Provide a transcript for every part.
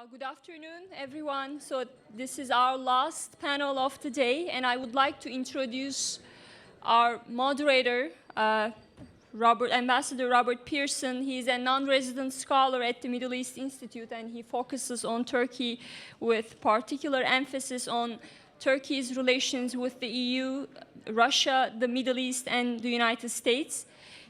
Good afternoon, everyone. So this is our last panel of the day, and I would like to introduce our moderator, Ambassador Robert Pearson. He's a non-resident scholar at the Middle East Institute, and he focuses on Turkey with particular emphasis on Turkey's relations with the EU, Russia, the Middle East, and the United States.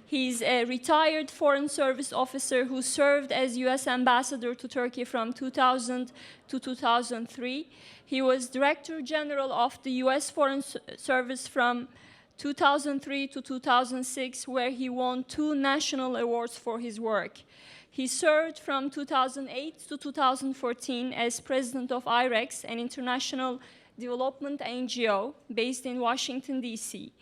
He's a retired Foreign Service officer who served as U.S. Ambassador to Turkey from 2000 to 2003. He was Director General of the U.S. Foreign Service from 2003 to 2006, where he won 2 national awards for his work. He served from 2008 to 2014 as President of IREX, an international development NGO based in Washington, D.C.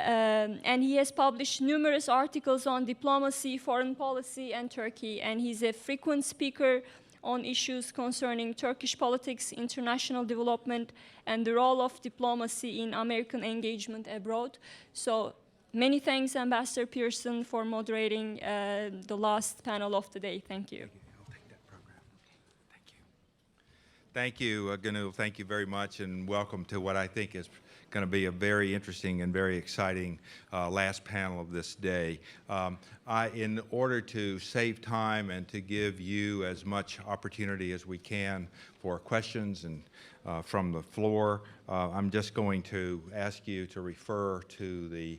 And he has published numerous articles on diplomacy, foreign policy, and Turkey. And he's a frequent speaker on issues concerning Turkish politics, international development, and the role of diplomacy in American engagement abroad. So many thanks, Ambassador Pearson, for moderating the last panel of the day. Thank you. I'll take that program. Okay. Thank you, Ganu. Thank you very much, and welcome to what I think is going to be a very interesting and very exciting last panel of this day. In order to save time and to give you as much opportunity as we can for questions and from the floor, I'm just going to ask you to refer to the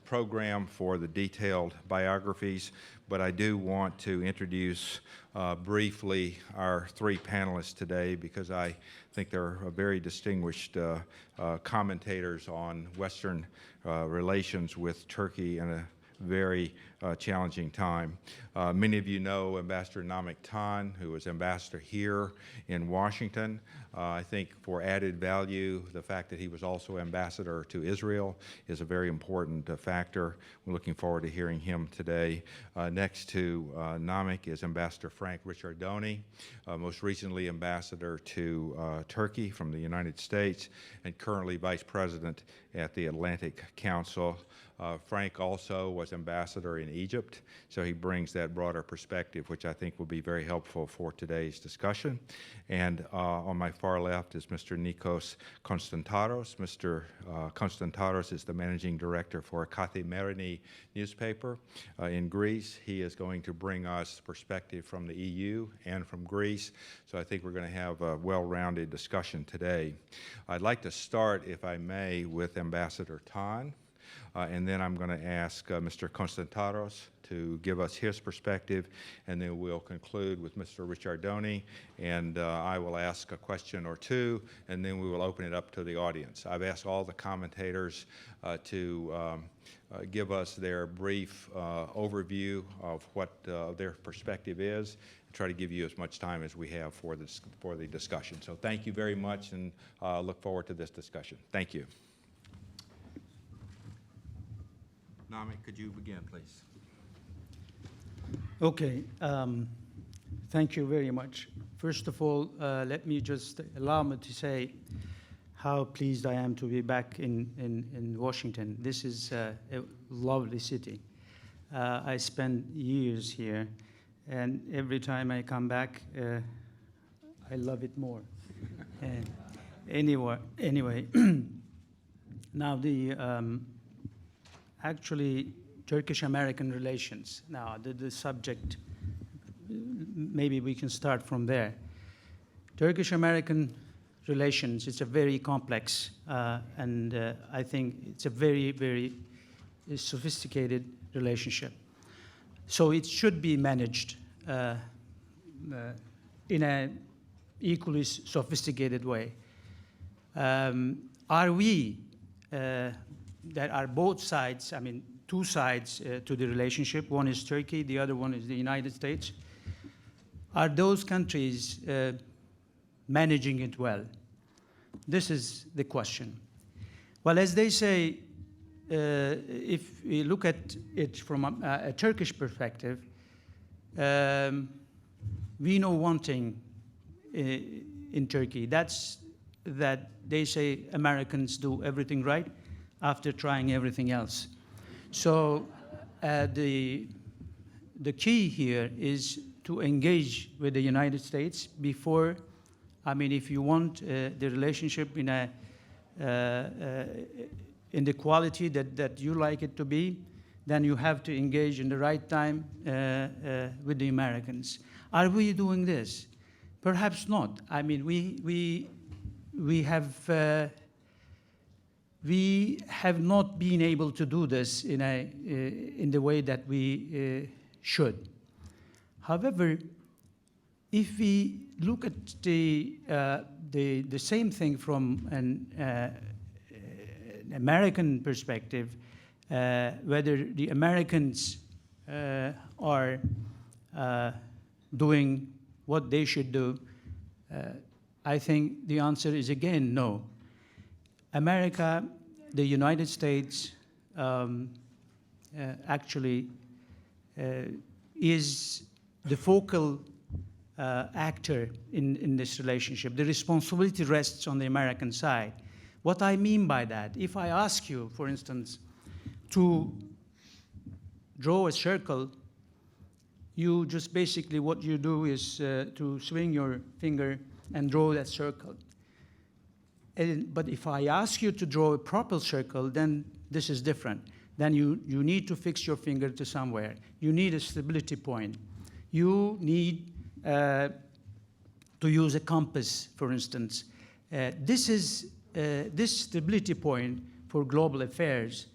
program for the detailed biographies, but I do want to introduce briefly our 3 panelists today because I think they're very distinguished commentators on Western relations with Turkey in a very challenging time. Many of you know Ambassador Namik, who was ambassador here in Washington. I think for added value, the fact that he was also ambassador to Israel is a very important factor. We're looking forward to hearing him today. Next to Namik is Ambassador Frank Ricciardone, most recently ambassador to Turkey from the United States and currently vice president at the Atlantic Council. Frank also was ambassador in Egypt, so he brings that broader perspective, which I think will be very helpful for today's discussion. And on my far left is Mr. Nikos Konstantaras. Mr. Konstantaras is the managing director for Kathimerini newspaper in Greece. He is going to bring us perspective from the EU and from Greece, so I think we're going to have a well-rounded discussion today. I'd like to start, if I may, with Ambassador Tan. And then I'm going to ask Mr. Konstantaras to give us his perspective, and then we'll conclude with Mr. Ricciardone, and I will ask a question or two, and then we will open it up to the audience. I've asked all the commentators to give us their brief overview of what their perspective is, and try to give you as much time as we have for the discussion. So thank you very much, and look forward to this discussion. Thank you. Namik, could you begin, please? Okay. Thank you very much. First of all, let me just allow me to say how pleased I am to be back in Washington. This is a lovely city. I spent years here, and every time I come back, I love it more. Anyway, now actually, Turkish-American relations. Now, the subject, maybe we can start from there. Turkish-American relations, it's a very complex, and I think it's a very, very sophisticated relationship. So it should be managed in an equally sophisticated way. Are we that are both sides, I mean, 2 sides to the relationship. One is Turkey, the other one is the United States. Are those countries managing it well? This is the question. Well, as they say, if we look at it from a Turkish perspective, we know one thing in Turkey. That's that they say Americans do everything right after trying everything else. So the key here is to engage with the United States before, I mean, if you want the relationship in the quality that you like it to be, then you have to engage in the right time with the Americans. Are we doing this? Perhaps not. I mean, we have not been able to do this in the way that we should. However, if we look at the same thing from an American perspective, whether the Americans are doing what they should do, I think the answer is again no. America, the United States, actually is the focal actor in this relationship. The responsibility rests on the American side. What I mean by that, if I ask you, for instance, to draw a circle, you just basically what you do is to swing your finger and draw that circle. But if I ask you to draw a proper circle, then this is different. Then you need to fix your finger to somewhere. You need a stability point. You need to use a compass, for instance. This stability point for global affairs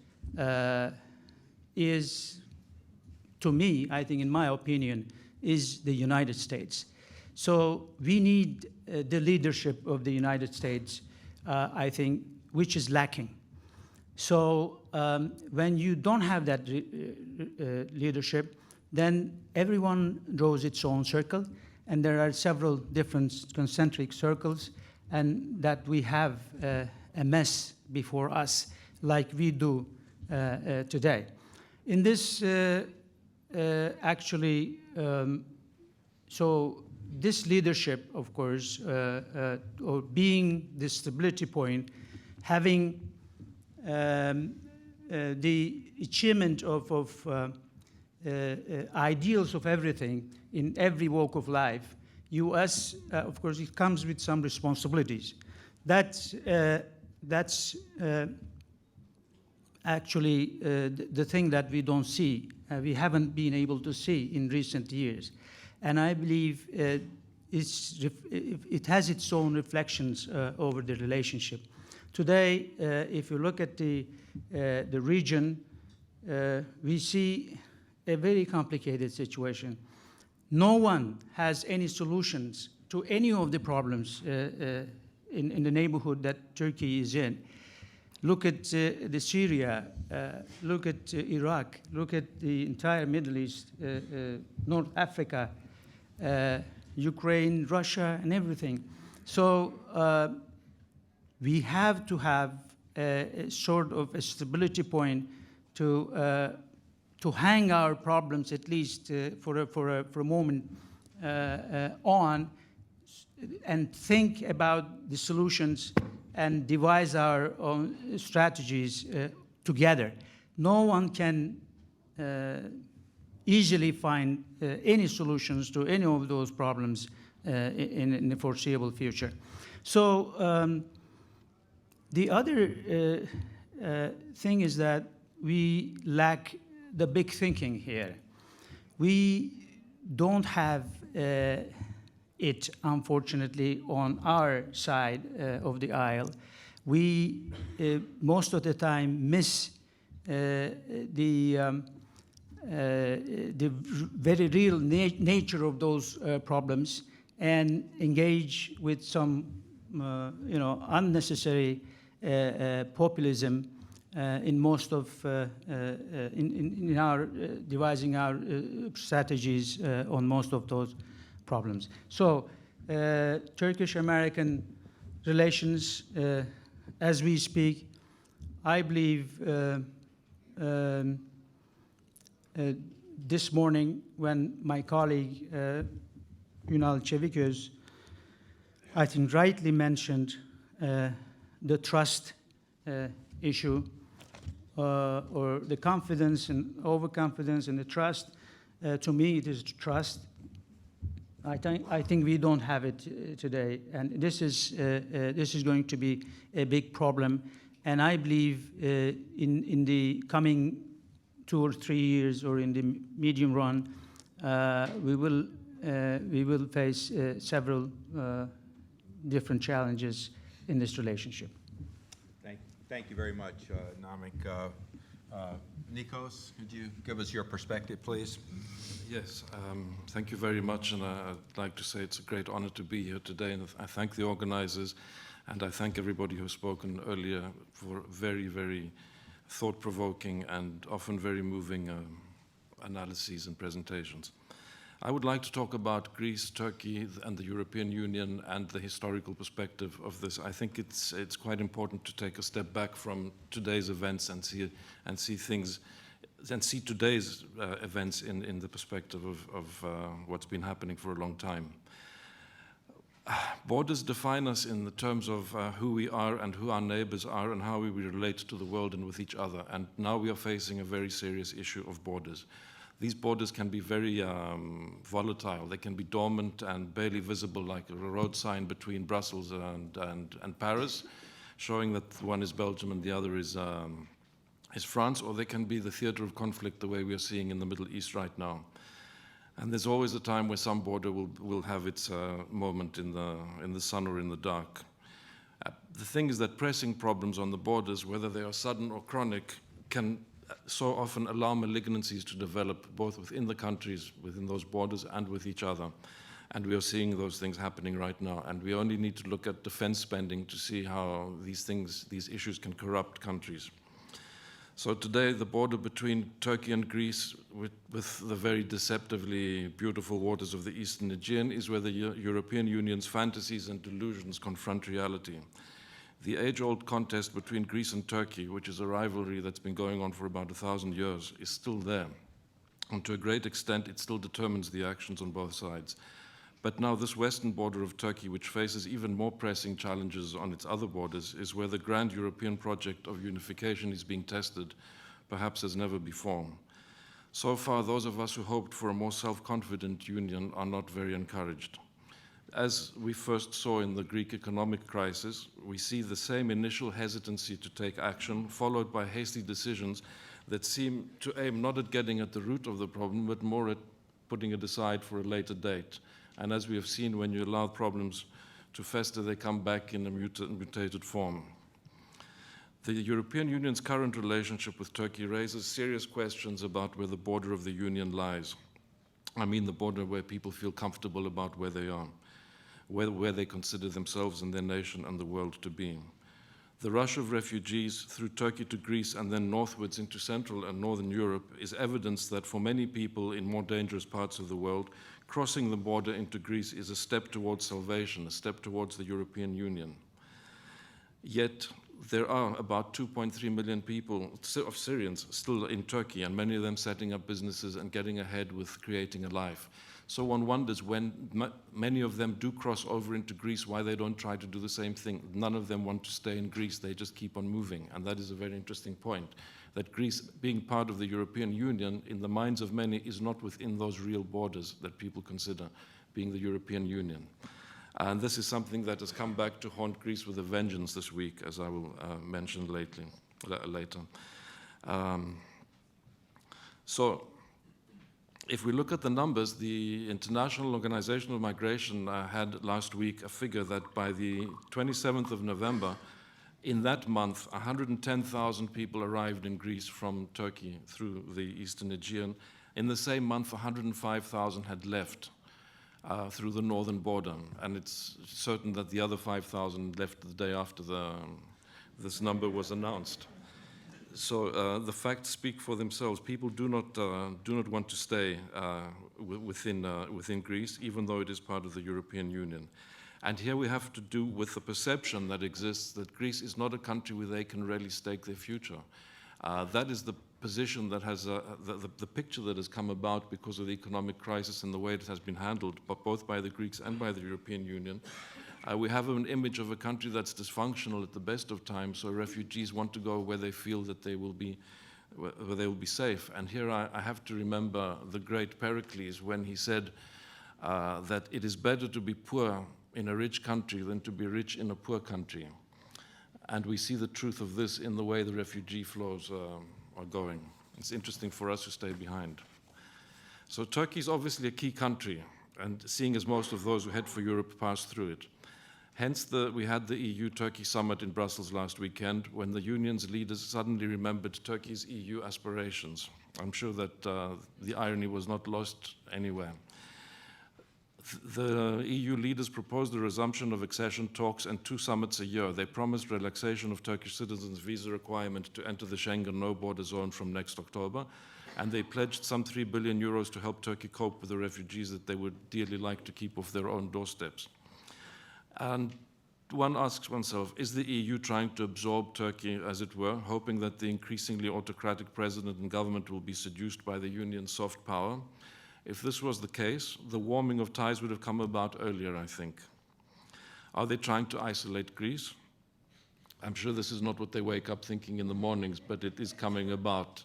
is, to me, I think, in my opinion, is the United States. So we need the leadership of the United States, I think, which is lacking. So when you don't have that leadership, then everyone draws its own circle, and there are several different concentric circles, and that we have a mess before us, like we do today. In this, so this leadership, of course, or being the stability point, having the achievement of ideals of everything in every walk of life, U.S., of course, it comes with some responsibilities. That's actually the thing that we don't see. We haven't been able to see in recent years. And I believe it has its own reflections over the relationship. Today, if you look at the region, we see a very complicated situation. No one has any solutions to any of the problems in the neighborhood that Turkey is in. Look at Syria, look at Iraq, look at the entire Middle East, North Africa, Ukraine, Russia, and everything. So we have to have a sort of a stability point to hang our problems, at least for a moment, on, and think about the solutions and devise our own strategies together. No one can easily find any solutions to any of those problems in the foreseeable future. So the other thing is that we lack the big thinking here. We don't have it, unfortunately, on our side of the aisle. We, most of the time, miss the very real nature of those problems and engage with some, unnecessary populism in most of in our devising our strategies on most of those problems. So Turkish-American relations, as we speak, I believe this morning when my colleague Ünal Çeviköz, I think, rightly mentioned the trust issue, or the confidence and overconfidence and the trust. To me, it is trust. I think we don't have it today, and this is going to be a big problem. And I believe in the coming 2 or 3 years, or in the medium run, we will face several different challenges in this relationship. Thank you very much, Namik. Nikos, could you give us your perspective, please? Yes, thank you very much, and I'd like to say it's a great honor to be here today, and I thank the organizers, and I thank everybody who has spoken earlier for very, very thought-provoking and often very moving analyses and presentations. I would like to talk about Greece, Turkey, and the European Union and the historical perspective of this. I think it's quite important to take a step back from today's events and see things, and see today's events in the perspective of what's been happening for a long time. Borders define us in the terms of who we are and who our neighbors are and how we relate to the world and with each other. And now we are facing a very serious issue of borders. These borders can be very volatile. They can be dormant and barely visible, like a road sign between Brussels and Paris, showing that one is Belgium and the other is France, or they can be the theater of conflict the way we are seeing in the Middle East right now. And there's always a time where some border will have its moment in the sun or in the dark. The thing is that pressing problems on the borders, whether they are sudden or chronic, can so often allow malignancies to develop both within the countries, within those borders, and with each other. And we are seeing those things happening right now. And we only need to look at defense spending to see how these issues can corrupt countries. So today, the border between Turkey and Greece, with the very deceptively beautiful waters of the Eastern Aegean, is where the European Union's fantasies and delusions confront reality. The age-old contest between Greece and Turkey, which is a rivalry that's been going on for about 1,000 years, is still there. And to a great extent, it still determines the actions on both sides. But now this western border of Turkey, which faces even more pressing challenges on its other borders, is where the grand European project of unification is being tested, perhaps as never before. So far, those of us who hoped for a more self-confident union are not very encouraged. As we first saw in the Greek economic crisis, we see the same initial hesitancy to take action, followed by hasty decisions that seem to aim not at getting at the root of the problem, but more at putting it aside for a later date. And as we have seen, when you allow problems to fester, they come back in a mutated form. The European Union's current relationship with Turkey raises serious questions about where the border of the Union lies. I mean the border where people feel comfortable about where they are, where they consider themselves and their nation and the world to be. The rush of refugees through Turkey to Greece and then northwards into Central and Northern Europe is evidence that for many people in more dangerous parts of the world, crossing the border into Greece is a step towards salvation, a step towards the European Union. Yet, there are about 2.3 million people, of Syrians, still in Turkey, and many of them setting up businesses and getting ahead with creating a life. So one wonders, when many of them do cross over into Greece, why they don't try to do the same thing. None of them want to stay in Greece, they just keep on moving. And that is a very interesting point, that Greece, being part of the European Union, in the minds of many, is not within those real borders that people consider being the European Union. And this is something that has come back to haunt Greece with a vengeance this week, as I will mention later. So, if we look at the numbers, the International Organization of Migration had last week a figure that by the 27th of November, in that month, 110,000 people arrived in Greece from Turkey through the Eastern Aegean. In the same month, 105,000 had left through the northern border, and it's certain that the other 5,000 left the day after this number was announced. So the facts speak for themselves. People do not want to stay within Greece, even though it is part of the European Union. And here we have to do with the perception that exists that Greece is not a country where they can really stake their future. That is the position that has the picture that has come about because of the economic crisis and the way it has been handled, but both by the Greeks and by the European Union. We have an image of a country that's dysfunctional at the best of times, so refugees want to go where they feel that they will be safe. And here I have to remember the great Pericles when he said, that it is better to be poor in a rich country than to be rich in a poor country. And we see the truth of this in the way the refugee flows are going. It's interesting for us to stay behind. So Turkey is obviously a key country, and seeing as most of those who head for Europe pass through it. Hence, we had the EU-Turkey summit in Brussels last weekend, when the union's leaders suddenly remembered Turkey's EU aspirations. I'm sure that the irony was not lost anywhere. The EU leaders proposed the resumption of accession talks and 2 summits a year. They promised relaxation of Turkish citizens' visa requirement to enter the Schengen no-border zone from next October, and they pledged some 3 billion euros to help Turkey cope with the refugees that they would dearly like to keep off their own doorsteps. And one asks oneself, is the EU trying to absorb Turkey, as it were, hoping that the increasingly autocratic president and government will be seduced by the union's soft power? If this was the case, the warming of ties would have come about earlier, I think. Are they trying to isolate Greece? I'm sure this is not what they wake up thinking in the mornings, but it is coming about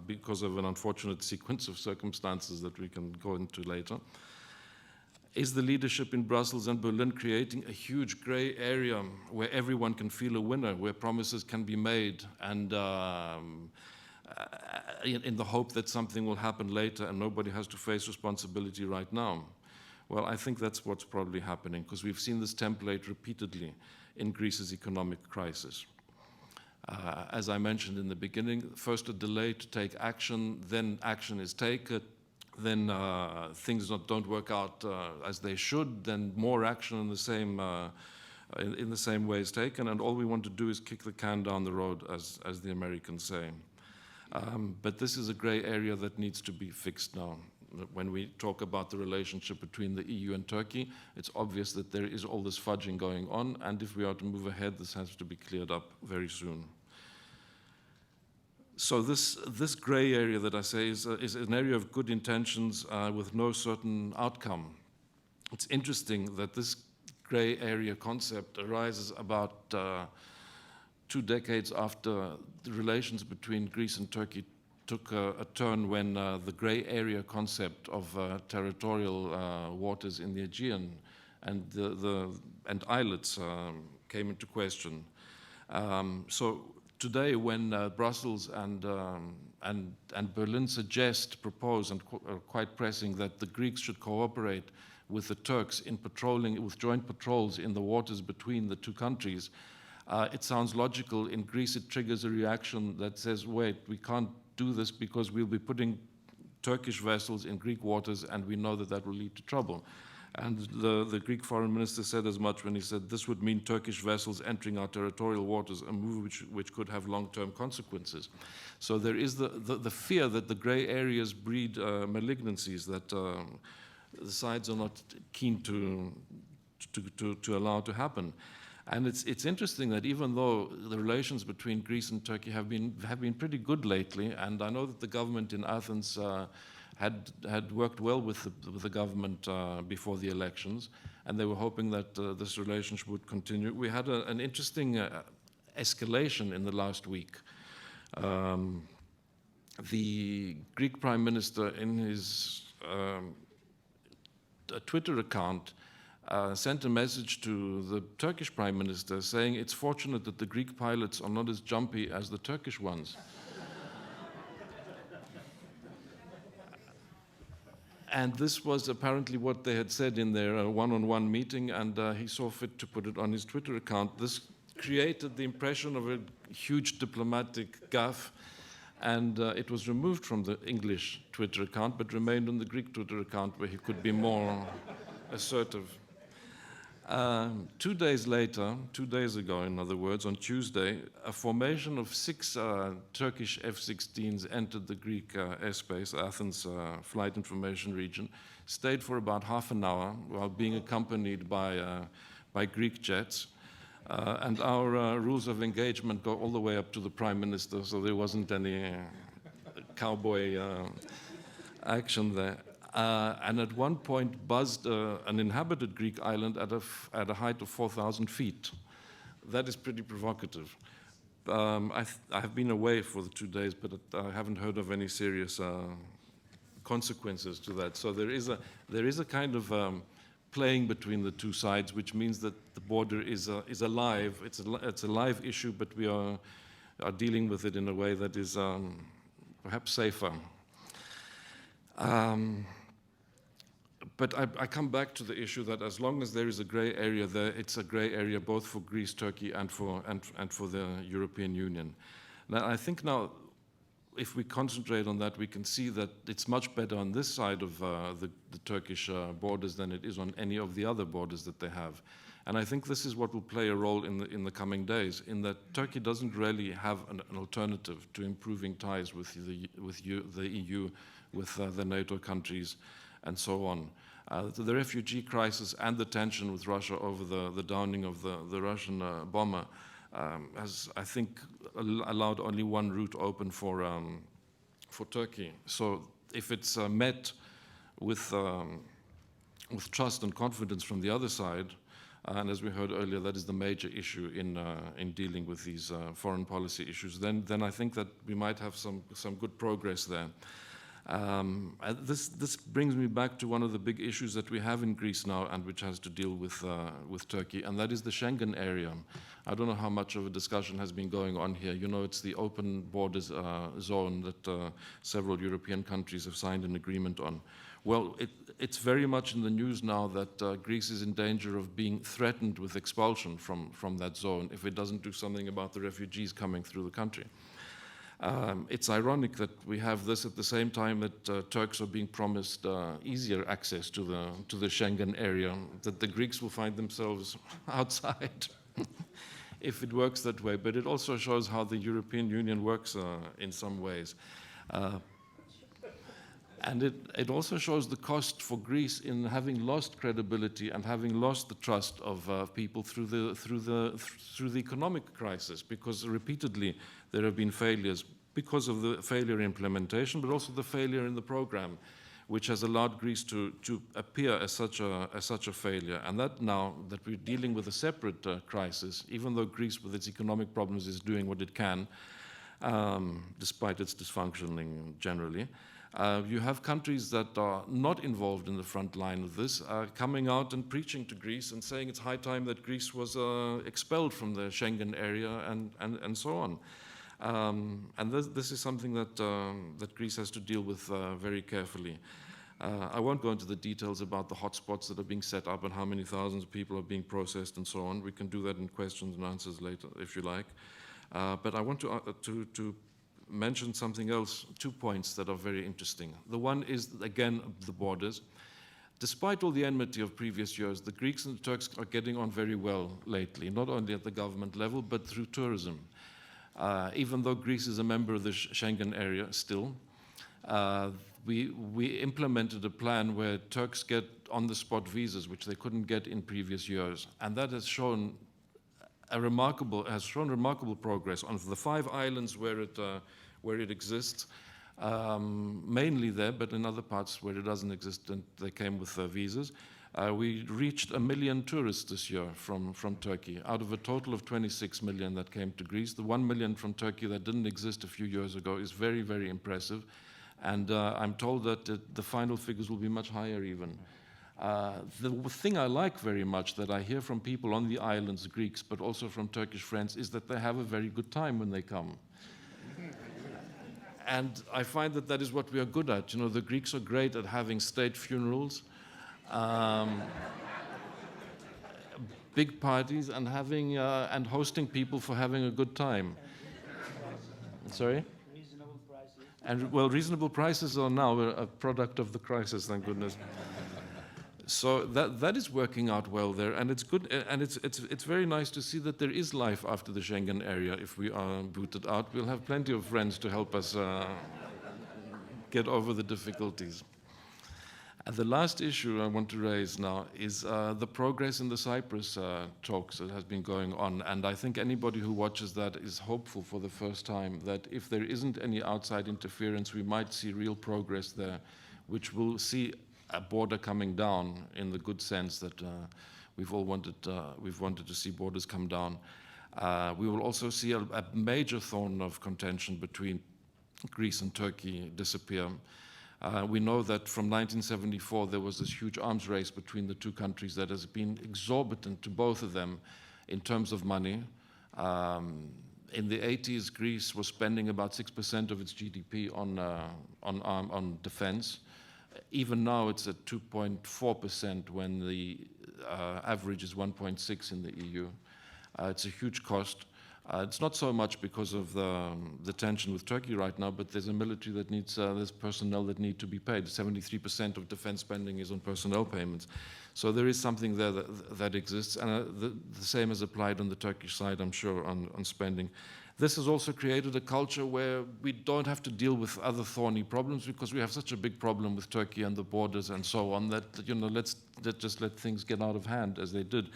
because of an unfortunate sequence of circumstances that we can go into later. Is the leadership in Brussels and Berlin creating a huge gray area where everyone can feel a winner, where promises can be made, and in the hope that something will happen later and nobody has to face responsibility right now? Well, I think that's what's probably happening, because we've seen this template repeatedly in Greece's economic crisis. As I mentioned in the beginning, first a delay to take action, then action is taken, then things don't work out as they should, then more action in the same way is taken, and all we want to do is kick the can down the road, as the Americans say. But this is a gray area that needs to be fixed now. When we talk about the relationship between the EU and Turkey, it's obvious that there is all this fudging going on, and if we are to move ahead, this has to be cleared up very soon. So this gray area that I say is an area of good intentions with no certain outcome. It's interesting that this gray area concept arises about 2 decades after the relations between Greece and Turkey took a turn, when the gray area concept of territorial waters in the Aegean and islets came into question. So today, when Brussels and Berlin propose, and are quite pressing, that the Greeks should cooperate with the Turks in patrolling, with joint patrols in the waters between the 2 countries, it sounds logical. In Greece, it triggers a reaction that says, wait, we can't do this because we'll be putting Turkish vessels in Greek waters, and we know that that will lead to trouble. And the Greek foreign minister said as much when he said this would mean Turkish vessels entering our territorial waters, a move which could have long-term consequences. So there is the fear that the gray areas breed malignancies that the sides are not keen to allow to happen. And it's interesting that even though the relations between Greece and Turkey have been pretty good lately, and I know that the government in Athens had worked well with the government before the elections, and they were hoping that this relationship would continue. We had an interesting escalation in the last week. The Greek Prime Minister, in his Twitter account, sent a message to the Turkish Prime Minister saying it's fortunate that the Greek pilots are not as jumpy as the Turkish ones. And this was apparently what they had said in their one-on-one meeting, and he saw fit to put it on his Twitter account. This created the impression of a huge diplomatic gaffe, and it was removed from the English Twitter account, but remained on the Greek Twitter account, where he could be more assertive. 2 days later, 2 days ago, in other words, on Tuesday, a formation of 6 Turkish F-16s entered the Greek airspace, Athens Flight Information Region, stayed for about half an hour while being accompanied by Greek jets. And our rules of engagement go all the way up to the Prime Minister, so there wasn't any cowboy action there. And at one point buzzed an inhabited Greek island at a height of 4,000 feet. That is pretty provocative. I have been away for the 2 days, but I haven't heard of any serious consequences to that. So there is a kind of playing between the two sides, which means that the border is alive. It's a live issue, but we are dealing with it in a way that is perhaps safer. But I come back to the issue that as long as there is a gray area there, it's a gray area both for Greece, Turkey, and for the European Union. Now, I think now, if we concentrate on that, we can see that it's much better on this side of the Turkish borders than it is on any of the other borders that they have. And I think this is what will play a role in the coming days, in that Turkey doesn't really have an alternative to improving ties with the EU, with the NATO countries, and so on. The refugee crisis and the tension with Russia over the downing of the Russian bomber has, I think, allowed only one route open for Turkey. So if it's met with trust and confidence from the other side, and as we heard earlier, that is the major issue in dealing with these foreign policy issues, then I think that we might have some good progress there. This brings me back to one of the big issues that we have in Greece now, and which has to deal with Turkey, and that is the Schengen area. I don't know how much of a discussion has been going on here. You know, it's the open borders zone that several European countries have signed an agreement on. Well, it's very much in the news now that Greece is in danger of being threatened with expulsion from that zone if it doesn't do something about the refugees coming through the country. It's ironic that we have this at the same time that Turks are being promised easier access to the Schengen area, that the Greeks will find themselves outside if it works that way. But it also shows how the European Union works in some ways. And it also shows the cost for Greece in having lost credibility and having lost the trust of people through the economic crisis, because repeatedly there have been failures because of the failure implementation, but also the failure in the program, which has allowed Greece to appear as such a failure. And that now that we're dealing with a separate crisis, even though Greece with its economic problems is doing what it can, despite its dysfunctioning generally, you have countries that are not involved in the front line of this coming out and preaching to Greece and saying it's high time that Greece was expelled from the Schengen area and so on. And this is something that Greece has to deal with very carefully. I won't go into the details about the hotspots that are being set up and how many thousands of people are being processed and so on. We can do that in questions and answers later if you like. But I want to mention something else, 2 points that are very interesting. The one is, again, the borders. Despite all the enmity of previous years, the Greeks and the Turks are getting on very well lately, not only at the government level, but through tourism. Even though Greece is a member of the Schengen area still, we implemented a plan where Turks get on-the-spot visas, which they couldn't get in previous years, and that has shown remarkable progress on the 5 islands where it exists, mainly there, but in other parts where it doesn't exist, and they came with visas. We reached 1 million tourists this year from Turkey, out of a total of 26 million that came to Greece. The 1 million from Turkey that didn't exist a few years ago is very, very impressive. And I'm told that the final figures will be much higher even. The thing I like very much that I hear from people on the islands, Greeks, but also from Turkish friends, is that they have a very good time when they come. And I find that is what we are good at. You know, the Greeks are great at having state funerals, big parties, and having and hosting people for having a good time. Sorry? Reasonable prices. And well, reasonable prices are now a product of the crisis, thank goodness. So that is working out well there, and it's good, and it's very nice to see that there is life after the Schengen area. If we are booted out, we'll have plenty of friends to help us get over the difficulties. And the last issue I want to raise now is the progress in the Cyprus talks that has been going on, and I think anybody who watches that is hopeful for the first time that if there isn't any outside interference, we might see real progress there, which will see a border coming down in the good sense that we've wanted to see borders come down. We will also see a major thorn of contention between Greece and Turkey disappear. We know that from 1974 there was this huge arms race between the two countries that has been exorbitant to both of them in terms of money. In the 80s, Greece was spending about 6% of its GDP on defense. Even now, it's at 2.4% when the average is 1.6 in the EU. It's a huge cost. It's not so much because of the tension with Turkey right now, but there's a military that needs, there's personnel that need to be paid. 73% of defense spending is on personnel payments. So there is something there that exists, and the same is applied on the Turkish side, I'm sure, on spending. This has also created a culture where we don't have to deal with other thorny problems because we have such a big problem with Turkey and the borders and so on that, you know, let's just let things get out of hand as they did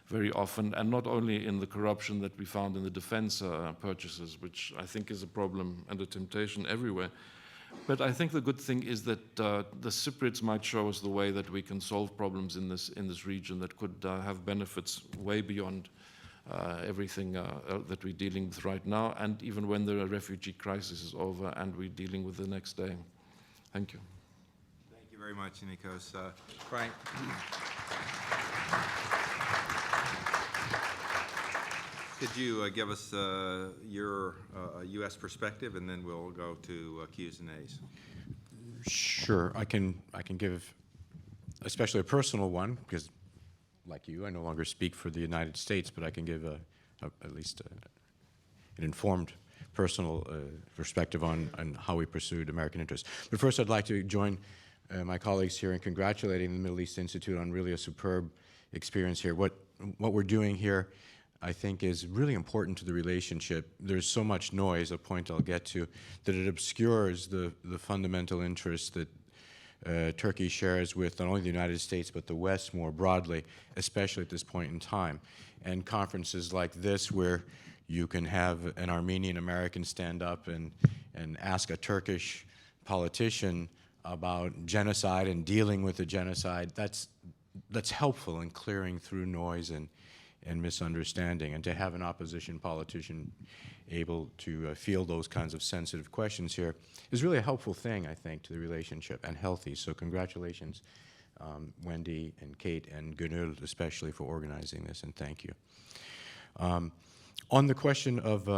very often, and not only in the corruption that we found in the defense purchases, which I think is a problem and a temptation everywhere. But I think the good thing is that the Cypriots might show us the way that we can solve problems in this region that could have benefits way beyond everything that we're dealing with right now, and even when the refugee crisis is over and we're dealing with the next day. Thank you. Thank you very much, Nikos. Frank? Could you give us your U.S. perspective, and then we'll go to Q's and A's. Sure, I can give especially a personal one, because like you, I no longer speak for the United States, but I can give at least an informed personal perspective on how we pursued American interests. But first, I'd like to join my colleagues here in congratulating the Middle East Institute on really a superb experience here. What we're doing here, I think, is really important to the relationship. There's so much noise, a point I'll get to, that it obscures the fundamental interests that Turkey shares with not only the United States but the West more broadly, especially at this point in time. And conferences like this, where you can have an Armenian American stand up and ask a Turkish politician about genocide and dealing with the genocide, that's helpful in clearing through noise and misunderstanding. And to have an opposition politician able to field those kinds of sensitive questions here is really a helpful thing, I think, to the relationship, and healthy. So congratulations, Wendy and Kate and Gönül, especially, for organizing this, and thank you. On the question of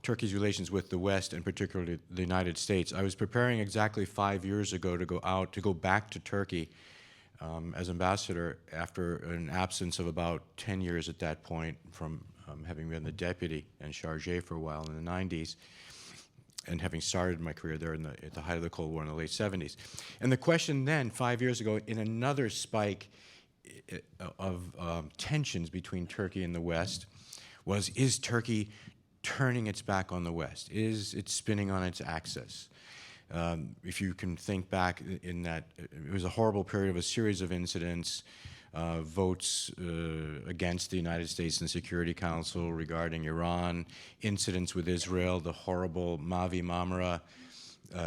Turkey's relations with the West, and particularly the United States, I was preparing exactly 5 years ago to go back to Turkey as ambassador after an absence of about 10 years at that point, from having been the deputy and chargé for a while in the 90s, and having started my career there at the height of the Cold War in the late 70s. And the question then, 5 years ago, in another spike of tensions between Turkey and the West, was, is Turkey turning its back on the West? Is it spinning on its axis? If you can think back in that, it was a horrible period of a series of incidents, votes against the United States in the Security Council regarding Iran, incidents with Israel, the horrible Mavi Marmara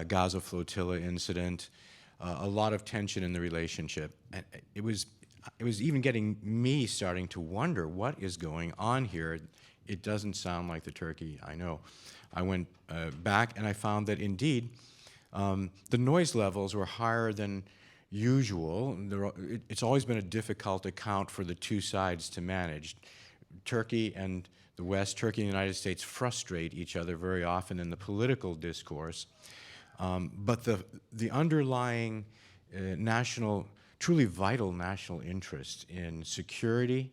Gaza flotilla incident, a lot of tension in the relationship. And it was even getting me starting to wonder, what is going on here? It doesn't sound like the Turkey I know. I went back and I found that indeed the noise levels were higher than usual. It's always been a difficult account for the two sides to manage. Turkey and the West, Turkey and the United States, frustrate each other very often in the political discourse. But the underlying truly vital national interest in security,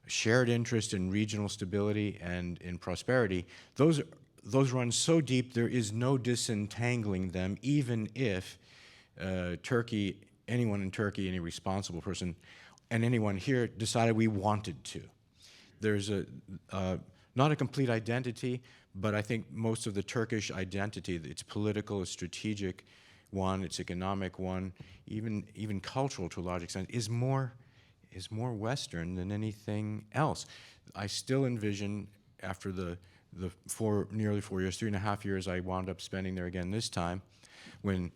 shared interest in regional stability and in prosperity, those run so deep there is no disentangling them, even if Turkey, anyone in Turkey, any responsible person, and anyone here decided we wanted to. There's not a complete identity, but I think most of the Turkish identity, its political, its strategic one, its economic one, even cultural to a large extent, is more Western than anything else. I still envision, after the nearly 4 years, 3.5 years I wound up spending there again this time, when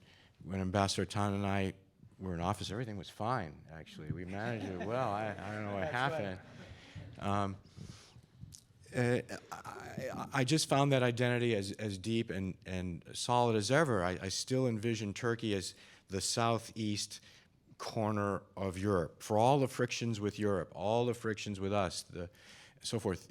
Ambassador Tan and I were in office, everything was fine, actually. We managed it well. I don't know what happened. I just found that identity as deep and solid as ever. I still envision Turkey as the southeast corner of Europe. For all the frictions with Europe, all the frictions with us, so forth,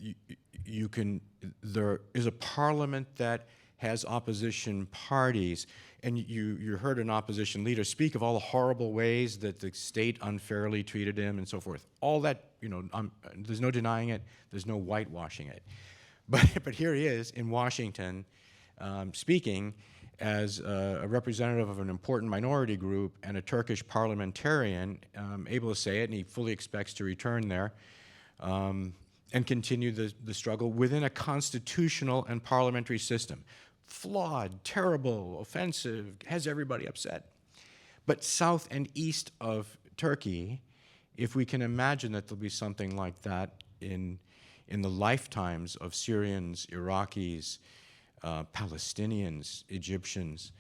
there is a parliament that has opposition parties, and you heard an opposition leader speak of all the horrible ways that the state unfairly treated him and so forth. All that, there's no denying it, there's no whitewashing it. But here he is in Washington speaking as a representative of an important minority group and a Turkish parliamentarian, able to say it, and he fully expects to return there and continue the struggle within a constitutional and parliamentary system. Flawed, terrible, offensive, has everybody upset. But south and east of Turkey, if we can imagine that there'll be something like that in the lifetimes of Syrians, Iraqis, Palestinians, Egyptians,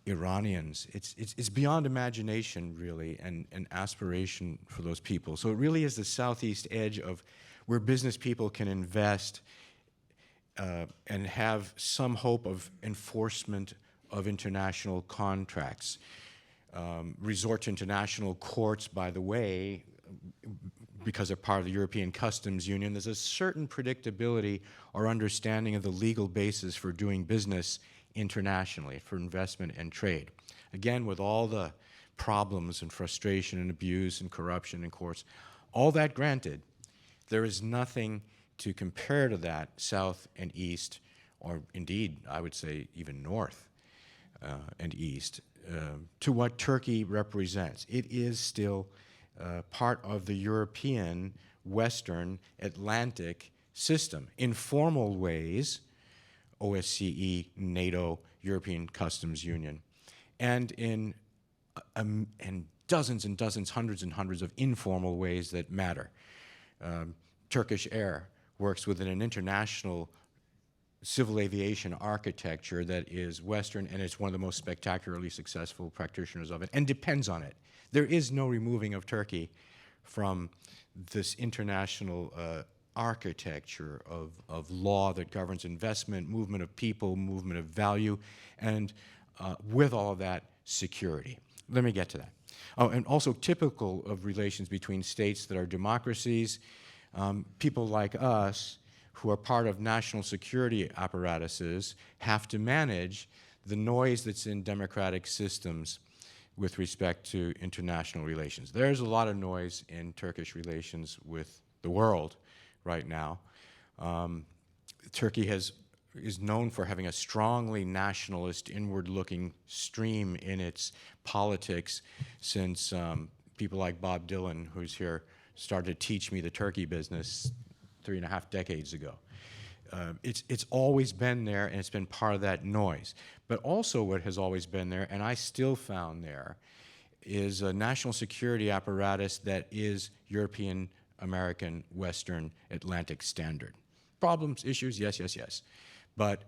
Iranians, it's beyond imagination, really, and aspiration for those people. So it really is the southeast edge of where business people can invest and have some hope of enforcement of international contracts. Resort to international courts, by the way, because they're part of the European Customs Union. There's a certain predictability or understanding of the legal basis for doing business internationally, for investment and trade. Again, with all the problems and frustration and abuse and corruption in courts, all that granted, there is nothing to compare to that south and east, or indeed, I would say even north and east, to what Turkey represents. It is still part of the European, Western, Atlantic system. In formal ways, OSCE, NATO, European Customs Union, and in dozens and dozens, hundreds and hundreds of informal ways that matter. Turkish Air works within an international civil aviation architecture that is Western, and it's one of the most spectacularly successful practitioners of it, and depends on it. There is no removing of Turkey from this international architecture of law that governs investment, movement of people, movement of value, and with all of that, security. Let me get to that. Oh, and also typical of relations between states that are democracies, people like us who are part of national security apparatuses have to manage the noise that's in democratic systems with respect to international relations. There's a lot of noise in Turkish relations with the world right now. Turkey is known for having a strongly nationalist, inward-looking stream in its politics since people like Bob Dylan, who's here, started to teach me the Turkey business 3.5 decades ago. It's always been there, and it's been part of that noise. But also what has always been there, and I still found there, is a national security apparatus that is European, American, Western, Atlantic standard. Problems, issues, yes, yes, yes. But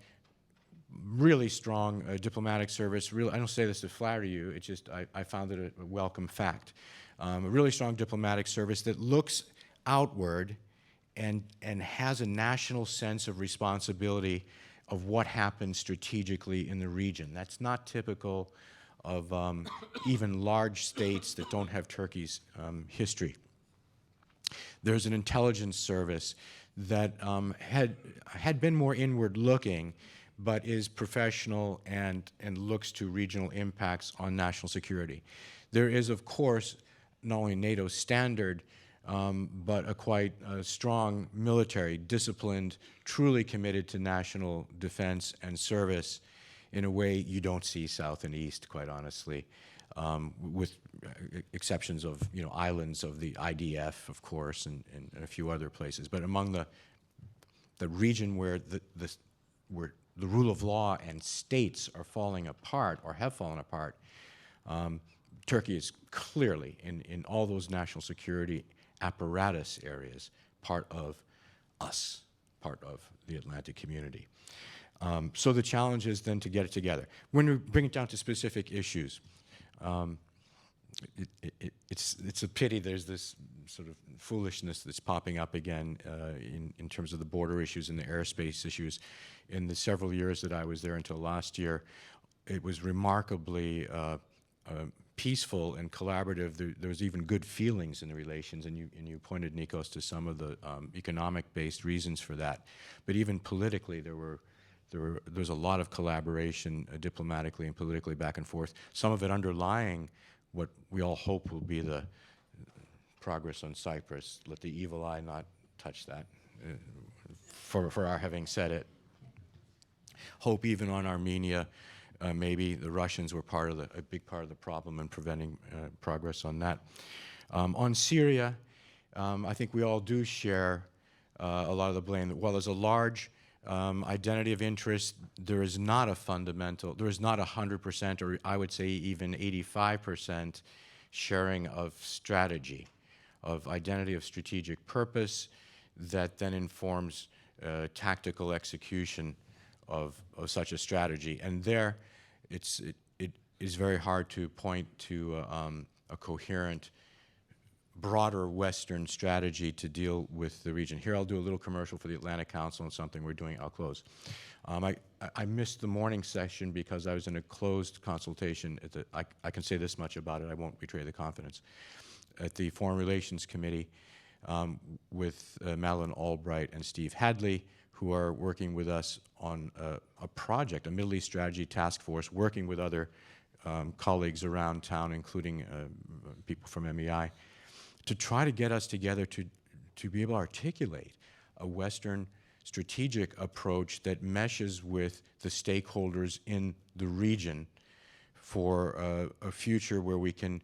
really strong diplomatic service. Really, I don't say this to flatter you, it's just I found it a welcome fact. A really strong diplomatic service that looks outward and has a national sense of responsibility of what happens strategically in the region. That's not typical of even large states that don't have Turkey's history. There's an intelligence service that had been more inward-looking, but is professional and looks to regional impacts on national security. There is, of course, not only NATO standard, but a quite strong military, disciplined, truly committed to national defense and service in a way you don't see south and east, quite honestly, with exceptions of islands of the IDF, of course, and a few other places. But among the region where where the rule of law and states are falling apart or have fallen apart, Turkey is clearly, in all those national security apparatus areas, part of us, part of the Atlantic community. So the challenge is then to get it together. When we bring it down to specific issues, it's a pity there's this sort of foolishness that's popping up again in terms of the border issues and the airspace issues. In the several years that I was there until last year, it was remarkably peaceful and collaborative. There was even good feelings in the relations, and you pointed, Nikos, to some of the economic-based reasons for that. But even politically, there's a lot of collaboration diplomatically and politically back and forth. Some of it underlying what we all hope will be the progress on Cyprus. Let the evil eye not touch that, for our having said it. Hope even on Armenia. Maybe the Russians were a big part of the problem in preventing progress on that. On Syria, I think we all do share a lot of the blame. While there's a large identity of interest, there is not a 100%, or I would say even 85% sharing of strategy, of identity of strategic purpose that then informs tactical execution of such a strategy. And there, it is very hard to point to a coherent, broader Western strategy to deal with the region. Here I'll do a little commercial for the Atlantic Council and something we're doing. I'll close. I missed the morning session because I was in a closed consultation. I can say this much about it. I won't betray the confidence. At the Foreign Relations Committee with Madeleine Albright and Steve Hadley, who are working with us on a project, a Middle East strategy task force, working with other colleagues around town, including people from MEI, to try to get us together to be able to articulate a Western strategic approach that meshes with the stakeholders in the region for a future where we can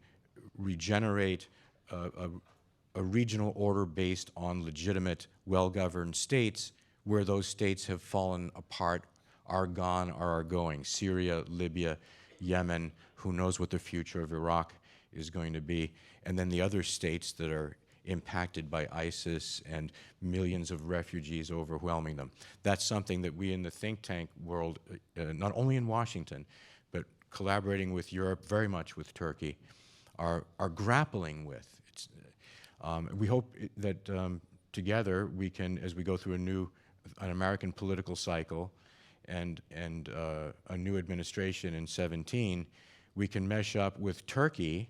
regenerate a regional order based on legitimate, well-governed states where those states have fallen apart, are gone, or are going. Syria, Libya, Yemen, who knows what the future of Iraq is going to be, and then the other states that are impacted by ISIS and millions of refugees overwhelming them. That's something that we in the think tank world, not only in Washington, but collaborating with Europe, very much with Turkey, are grappling with. We hope that together we can, as we go through an American political cycle and a new administration in 2017, we can mesh up with Turkey,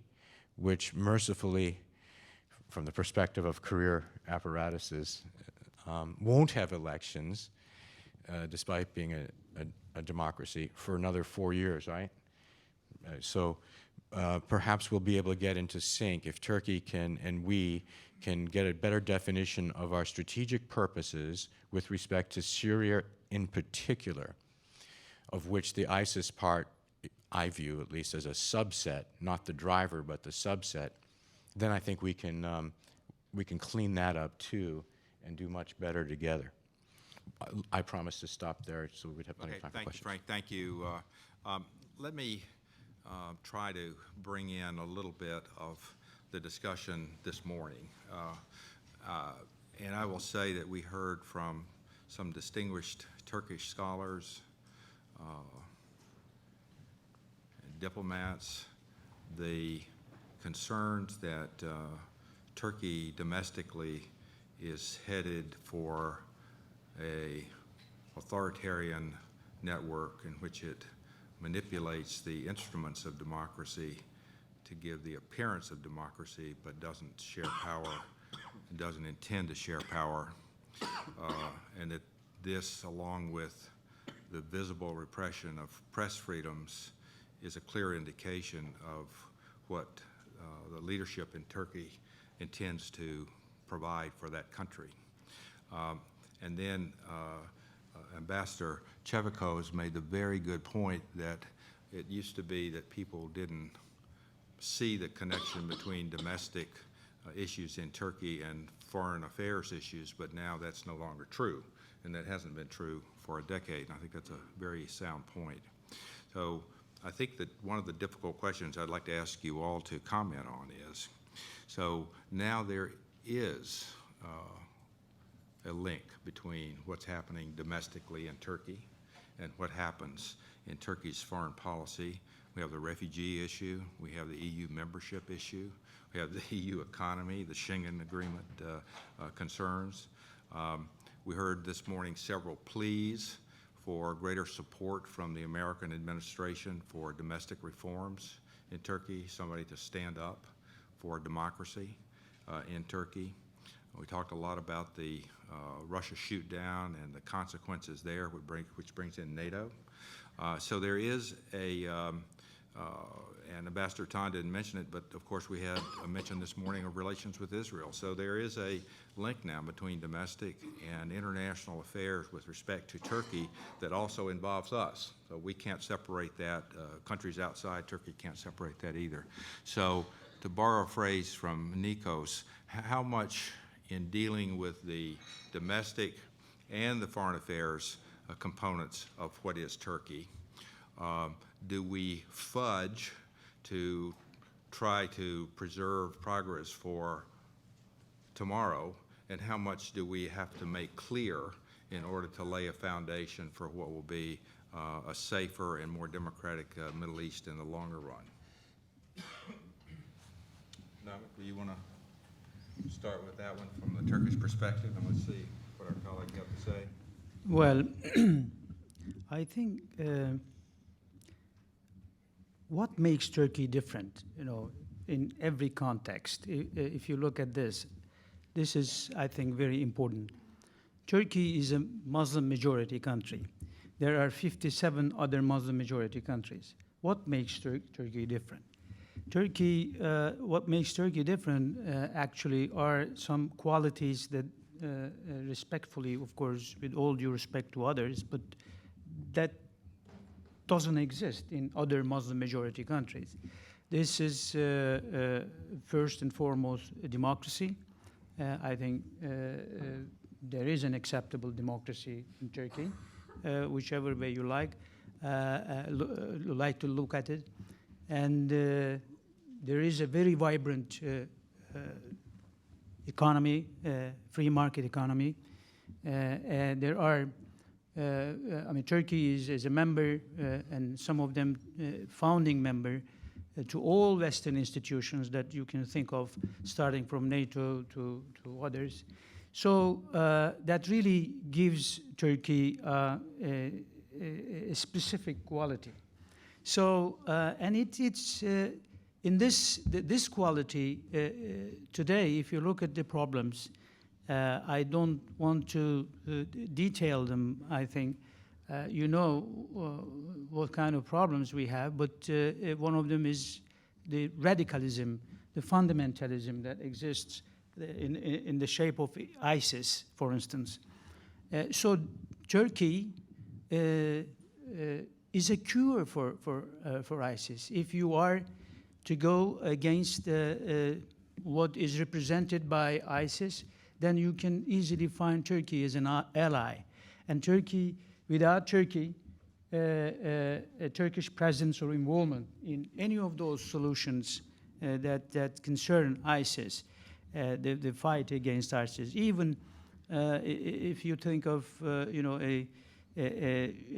which mercifully, from the perspective of career apparatuses, won't have elections, despite being a democracy, for another 4 years, right? So perhaps we'll be able to get into sync if Turkey can, and we can get a better definition of our strategic purposes with respect to Syria in particular, of which the ISIS part, I view at least as a subset, not the driver, but the subset. Then I think we can clean that up too and do much better together. I promise to stop there so we'd have plenty of time for questions. Frank. Thank you. Let me try to bring in a little bit of the discussion this morning. And I will say that we heard from some distinguished Turkish scholars, and diplomats, the concerns that Turkey domestically is headed for an authoritarian network in which it manipulates the instruments of democracy to give the appearance of democracy, but doesn't share power and doesn't intend to share power, and that this, along with the visible repression of press freedoms, is a clear indication of what the leadership in Turkey intends to provide for that country. And then Ambassador Chevikos made the very good point that it used to be that people didn't see the connection between domestic issues in Turkey and foreign affairs issues, but now that's no longer true, and that hasn't been true for a decade, and I think that's a very sound point. So I think that one of the difficult questions I'd like to ask you all to comment on is, so now there is a link between what's happening domestically in Turkey and what happens in Turkey's foreign policy. We have the refugee issue. We have the EU membership issue. We have the EU economy, the Schengen Agreement concerns. We heard this morning several pleas for greater support from the American administration for domestic reforms in Turkey, somebody to stand up for democracy in Turkey. We talked a lot about the Russia shoot down and the consequences there, which brings in NATO. So there is and Ambassador Tan didn't mention it, but of course we had a mention this morning of relations with Israel. So there is a link now between domestic and international affairs with respect to Turkey that also involves us. So we can't separate that. Countries outside Turkey can't separate that either. So to borrow a phrase from Nikos, how much in dealing with the domestic and the foreign affairs components of what is Turkey, do we fudge to try to preserve progress for tomorrow, and how much do we have to make clear in order to lay a foundation for what will be a safer and more democratic Middle East in the longer run? Namik, do you want to start with that one from the Turkish perspective, and let's see what our colleagues have to say? Well, I think what makes Turkey different, in every context, if you look at this is, I think, very important. Turkey is a Muslim majority country. There are 57 other Muslim majority countries. What makes Turkey different? What makes Turkey different actually are some qualities that respectfully, of course, with all due respect to others, but that doesn't exist in other Muslim majority countries. This is first and foremost a democracy. I think there is an acceptable democracy in Turkey, whichever way you like to look at it. And there is a very vibrant economy, free market economy. There are Turkey is a member, and some of them founding member, to all Western institutions that you can think of, starting from NATO to others. So that really gives Turkey a specific quality. So, and it's in this quality today, if you look at the problems, I don't want to detail them. I think what kind of problems we have, but one of them is the radicalism, the fundamentalism that exists in the shape of ISIS, for instance. So Turkey is a cure for ISIS. If you are to go against what is represented by ISIS, then you can easily find Turkey as an ally. And Turkey, without Turkey, a Turkish presence or involvement in any of those solutions that concern ISIS, the fight against ISIS, even if you think of a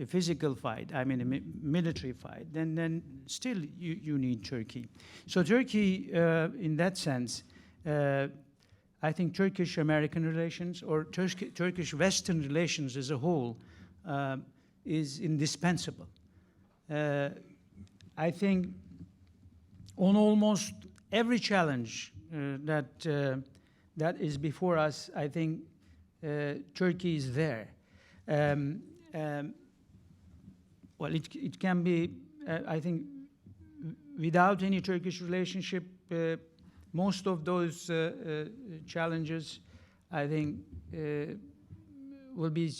physical fight, I mean a military fight, then still you need Turkey. So Turkey, in that sense, I think Turkish-American relations or Turkish-Western relations as a whole is indispensable. I think on almost every challenge that is before us, I think Turkey is there. Well, it can be, I think, without any Turkish relationship, most of those challenges, I think, will be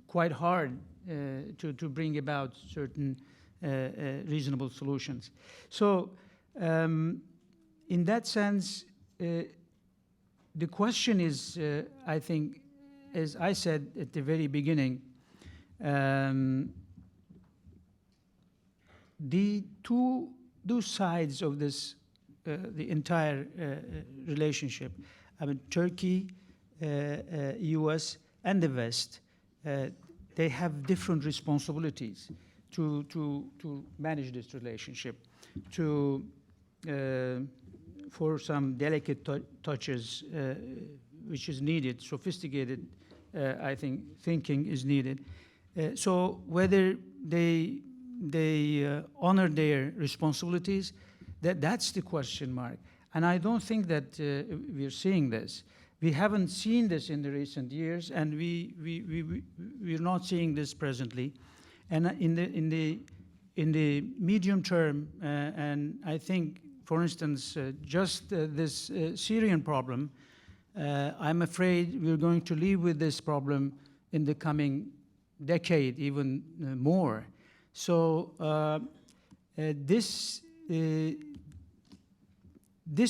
quite hard to bring about certain reasonable solutions. So, in that sense, the question is, I think, as I said at the very beginning, the two sides of this, the entire relationship, I mean, Turkey, US, and the West, they have different responsibilities to manage this relationship, for some delicate touches which is needed, sophisticated, I think, thinking is needed. So whether they honor their responsibilities, that's the question mark. And I don't think that we're seeing this. We haven't seen this in the recent years, and we're not seeing this presently. And in the medium term, and I think, for instance, just this Syrian problem, I'm afraid we're going to live with this problem in the coming decade, even more. So this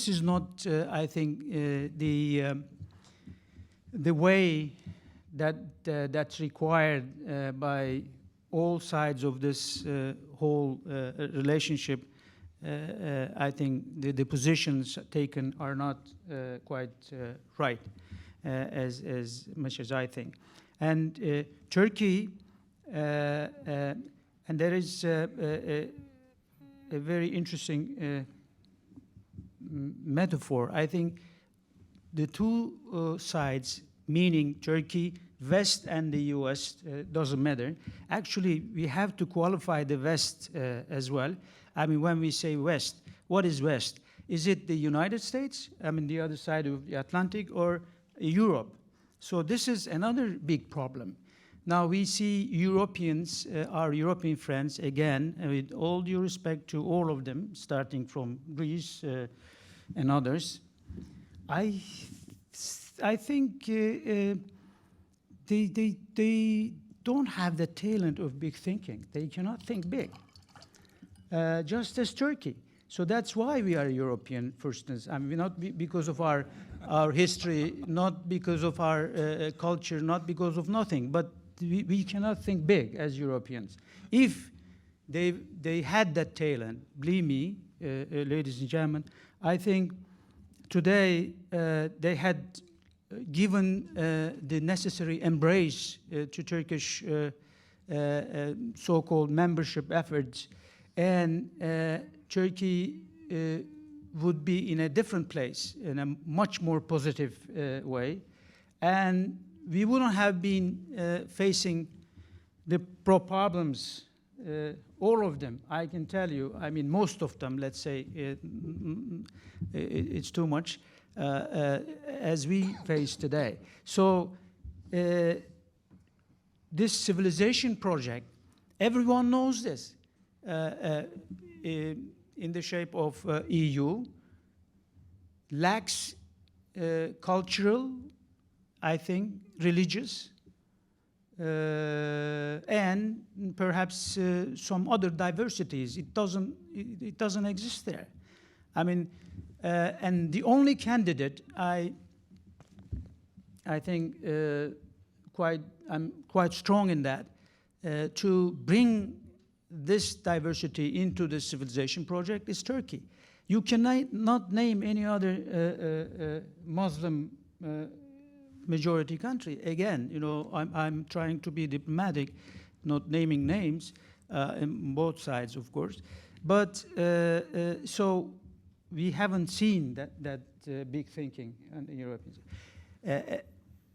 is not, I think, the way that's required by all sides of this whole relationship. I think the positions taken are not quite right, as much as I think. And Turkey, and there is a very interesting metaphor. I think the two sides, meaning Turkey, West and the US, doesn't matter. Actually, we have to qualify the West as well. I mean, when we say West, what is West? Is it the United States, I mean, the other side of the Atlantic, or Europe? So this is another big problem. Now we see Europeans, our European friends, again, with all due respect to all of them, starting from Greece and others, I think they don't have the talent of big thinking. They cannot think big, just as Turkey. So that's why we are European, for instance. I mean, not because of our history, not because of our culture, not because of nothing, but we cannot think big as Europeans. If they had that talent, believe me, ladies and gentlemen, I think today they had given the necessary embrace to Turkish so-called membership efforts, and Turkey would be in a different place, in a much more positive way, and we wouldn't have been facing the problems, all of them, I can tell you, I mean, most of them, let's say, it's too much, as we face today. So this civilization project, everyone knows this, in the shape of EU, lacks cultural, I think, religious, and perhaps some other diversities. It doesn't exist there. I mean, and the only candidate I think I'm quite strong in that, to bring this diversity into the civilization project is Turkey. You cannot name any other Muslim majority country. Again, you know, I'm trying to be diplomatic, not naming names, on both sides, of course. But so we haven't seen that big thinking on the Europeans.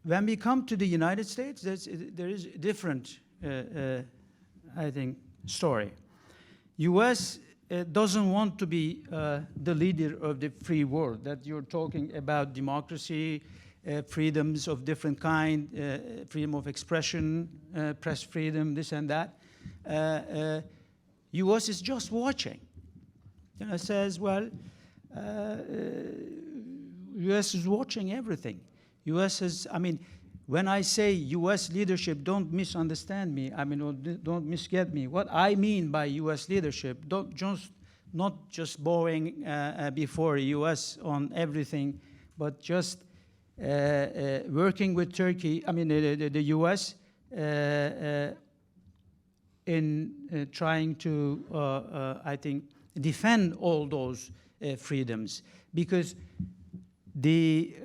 When we come to the United States, there is a different, I think, story. U.S. Doesn't want to be the leader of the free world, that you're talking about democracy, freedoms of different kind, freedom of expression, press freedom, this and that. U.S. is just watching. You know, says, well, U.S. is watching everything. U.S. is, I mean, when I say U.S. leadership, don't misunderstand me. I mean, don't misget me. What I mean by U.S. leadership, not just bowing before U.S. on everything, but just working with Turkey, I mean, the U.S. In trying to, I think, defend all those freedoms, because the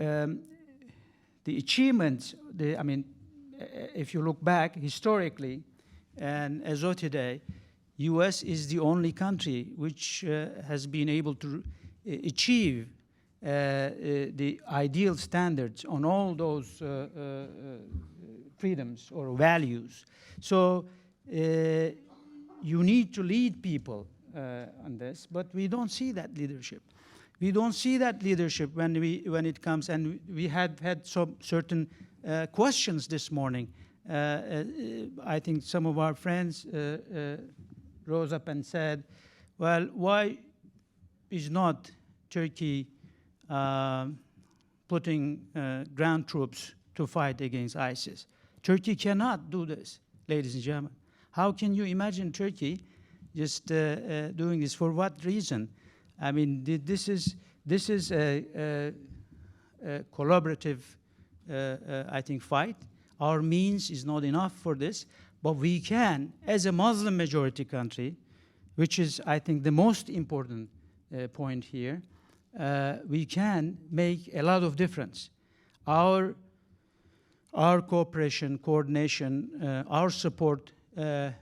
achievements, I mean, if you look back historically, and as of today, U.S. is the only country which has been able to achieve the ideal standards on all those freedoms or values. So you need to lead people on this, but we don't see that leadership. We don't see that leadership when it comes, and we had some certain questions this morning. I think some of our friends rose up and said, well, why is not Turkey putting ground troops to fight against ISIS? Turkey cannot do this, ladies and gentlemen. How can you imagine Turkey just doing this? For what reason? I mean, this is a collaborative, I think, fight. Our means is not enough for this, but we can, as a Muslim majority country, which is, I think, the most important point here, we can make a lot of difference. Our cooperation, coordination, our support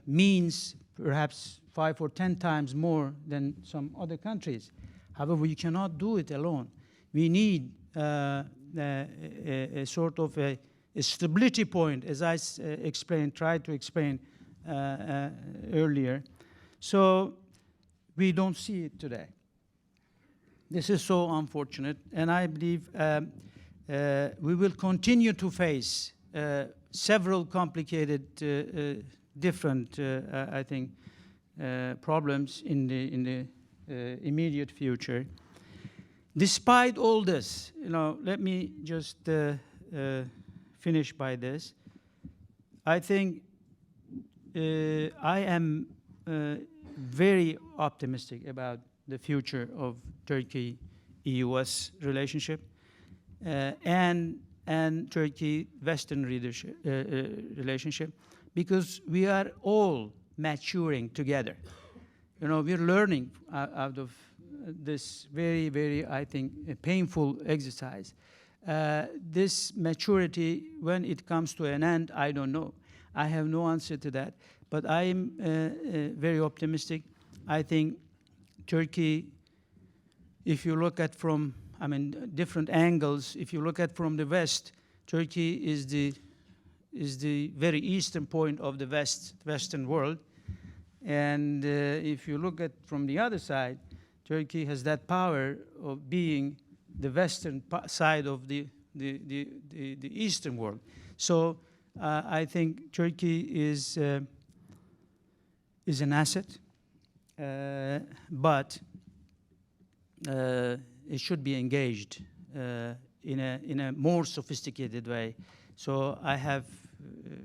means perhaps 5 or 10 times more than some other countries. However, we cannot do it alone. We need a sort of a stability point, as I tried to explain earlier. So we don't see it today. This is so unfortunate, and I believe we will continue to face several complicated, different, I think, problems in the immediate future. Despite all this, let me just finish by this. I think I am very optimistic about the future of Turkey-EU-US relationship and Turkey-Western relationship, because we are all maturing together. We're learning out of this very, very, I think, painful exercise. This maturity, when it comes to an end, I don't know. I have no answer to that. But I am very optimistic. I think Turkey, if you look at from, different angles, if you look at from the West, Turkey is the very eastern point of the Western world. And if you look at from the other side, Turkey has that power of being the western side of the eastern world. So I think Turkey is an asset, but it should be engaged in a more sophisticated way. So I have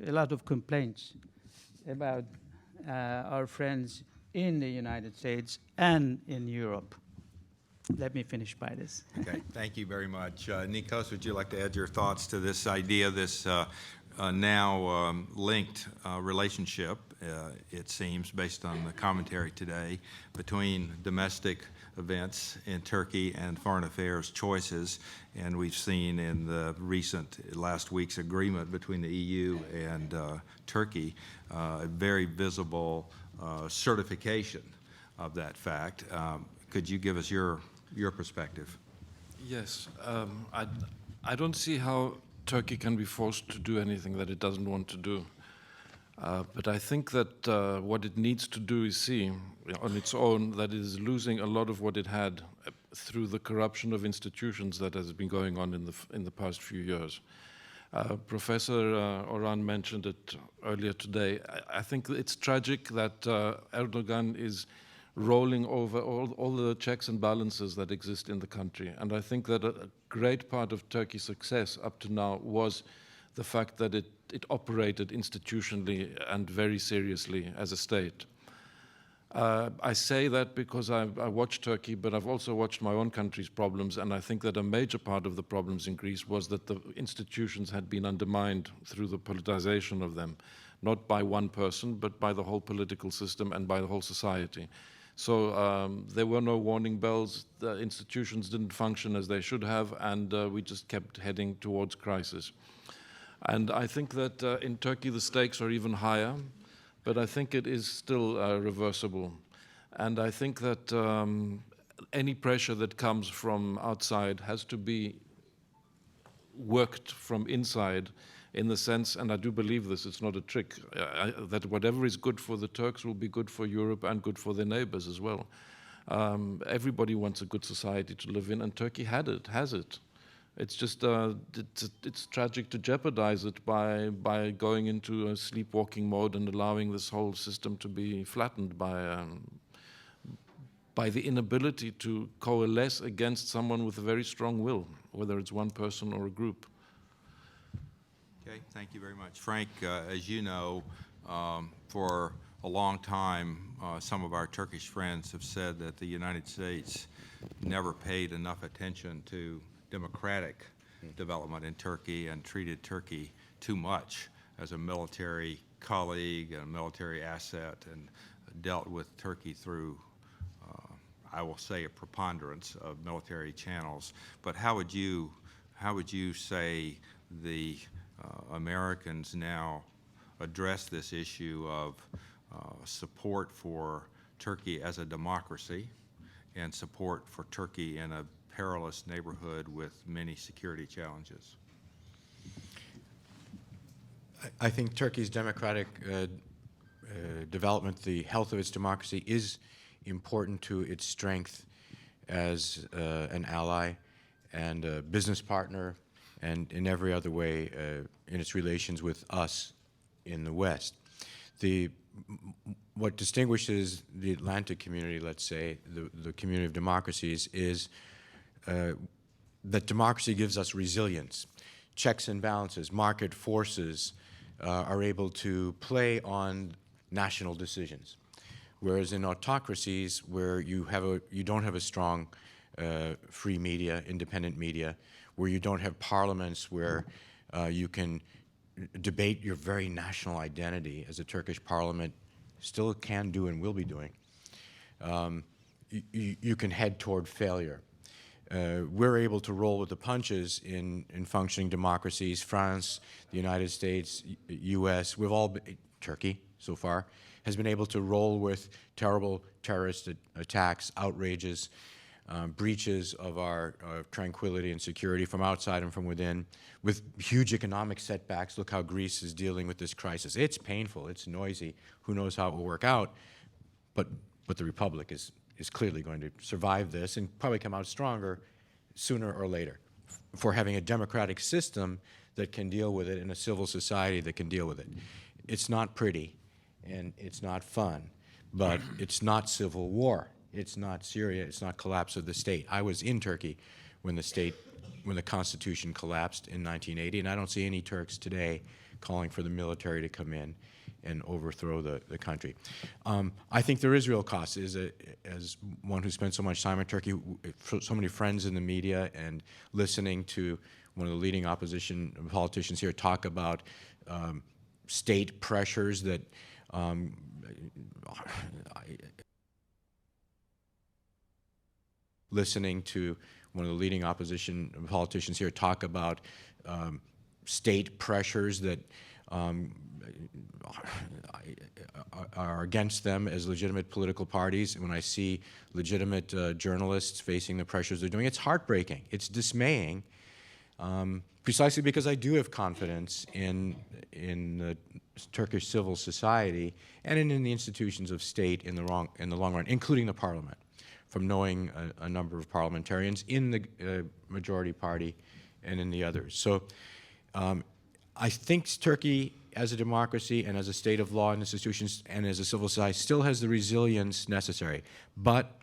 a lot of complaints about our friends in the United States and in Europe. Let me finish by this. Okay, thank you very much. Nikos, would you like to add your thoughts to this idea, this now linked relationship, it seems, based on the commentary today, between domestic events in Turkey and foreign affairs choices? And we've seen in the recent last week's agreement between the EU and Turkey a very visible certification of that fact. Could you give us your perspective? Yes. I don't see how Turkey can be forced to do anything that it doesn't want to do. But I think that what it needs to do is see on its own that it is losing a lot of what it had through the corruption of institutions that has been going on in the past few years. Professor Orhan mentioned it earlier today. I think it's tragic that Erdogan is rolling over all the checks and balances that exist in the country. And I think that a great part of Turkey's success up to now was the fact that it operated institutionally and very seriously as a state. I say that because I watched Turkey, but I've also watched my own country's problems, and I think that a major part of the problems in Greece was that the institutions had been undermined through the politicization of them, not by one person, but by the whole political system and by the whole society. So there were no warning bells, the institutions didn't function as they should have, and we just kept heading towards crisis. And I think that in Turkey the stakes are even higher. but I think it is still reversible. And I think that any pressure that comes from outside has to be worked from inside, in the sense, and I do believe this, it's not a trick, that whatever is good for the Turks will be good for Europe and good for their neighbors as well. Everybody wants a good society to live in, and Turkey has it. It's just, it's tragic to jeopardize it by going into a sleepwalking mode and allowing this whole system to be flattened by the inability to coalesce against someone with a very strong will, whether it's one person or a group. Okay, thank you very much. Frank, as you know, for a long time, some of our Turkish friends have said that the United States never paid enough attention to democratic development in Turkey and treated Turkey too much as a military colleague and a military asset, and dealt with Turkey through, I will say, a preponderance of military channels. But how would you say the Americans now address this issue of support for Turkey as a democracy and support for Turkey in a perilous neighborhood with many security challenges? I think Turkey's democratic development, the health of its democracy, is important to its strength as an ally and a business partner, and in every other way in its relations with us in the West. What distinguishes the Atlantic community, let's say, the community of democracies, is that democracy gives us resilience. Checks and balances, market forces are able to play on national decisions. Whereas in autocracies, where you don't have a strong free media, independent media, where you don't have parliaments where you can debate your very national identity, as the Turkish parliament still can do and will be doing, you can head toward failure. We're able to roll with the punches in functioning democracies. France, the United States, US, we've all been, Turkey so far, has been able to roll with terrible terrorist attacks, outrages, breaches of our tranquility and security from outside and from within, with huge economic setbacks. Look how Greece is dealing with this crisis. It's painful, it's noisy, who knows how it will work out, but the Republic is clearly going to survive this and probably come out stronger sooner or later, for having a democratic system that can deal with it and a civil society that can deal with it. It's not pretty and it's not fun, but it's not civil war. It's not Syria, it's not collapse of the state. I was in Turkey when the constitution collapsed in 1980, and I don't see any Turks today calling for the military to come in and overthrow the country. I think there is real cost. As one who spent so much time in Turkey, so many friends in the media, and listening to one of the leading opposition politicians here talk about state pressures that listening to one of the leading opposition politicians here talk about state pressures that are against them as legitimate political parties. And when I see legitimate journalists facing the pressures they're doing, it's heartbreaking. It's dismaying, precisely because I do have confidence in the Turkish civil society and in the institutions of state in the long run, including the parliament, from knowing a number of parliamentarians in the majority party and in the others. So I think Turkey, as a democracy and as a state of law and institutions and as a civil society, still has the resilience necessary. But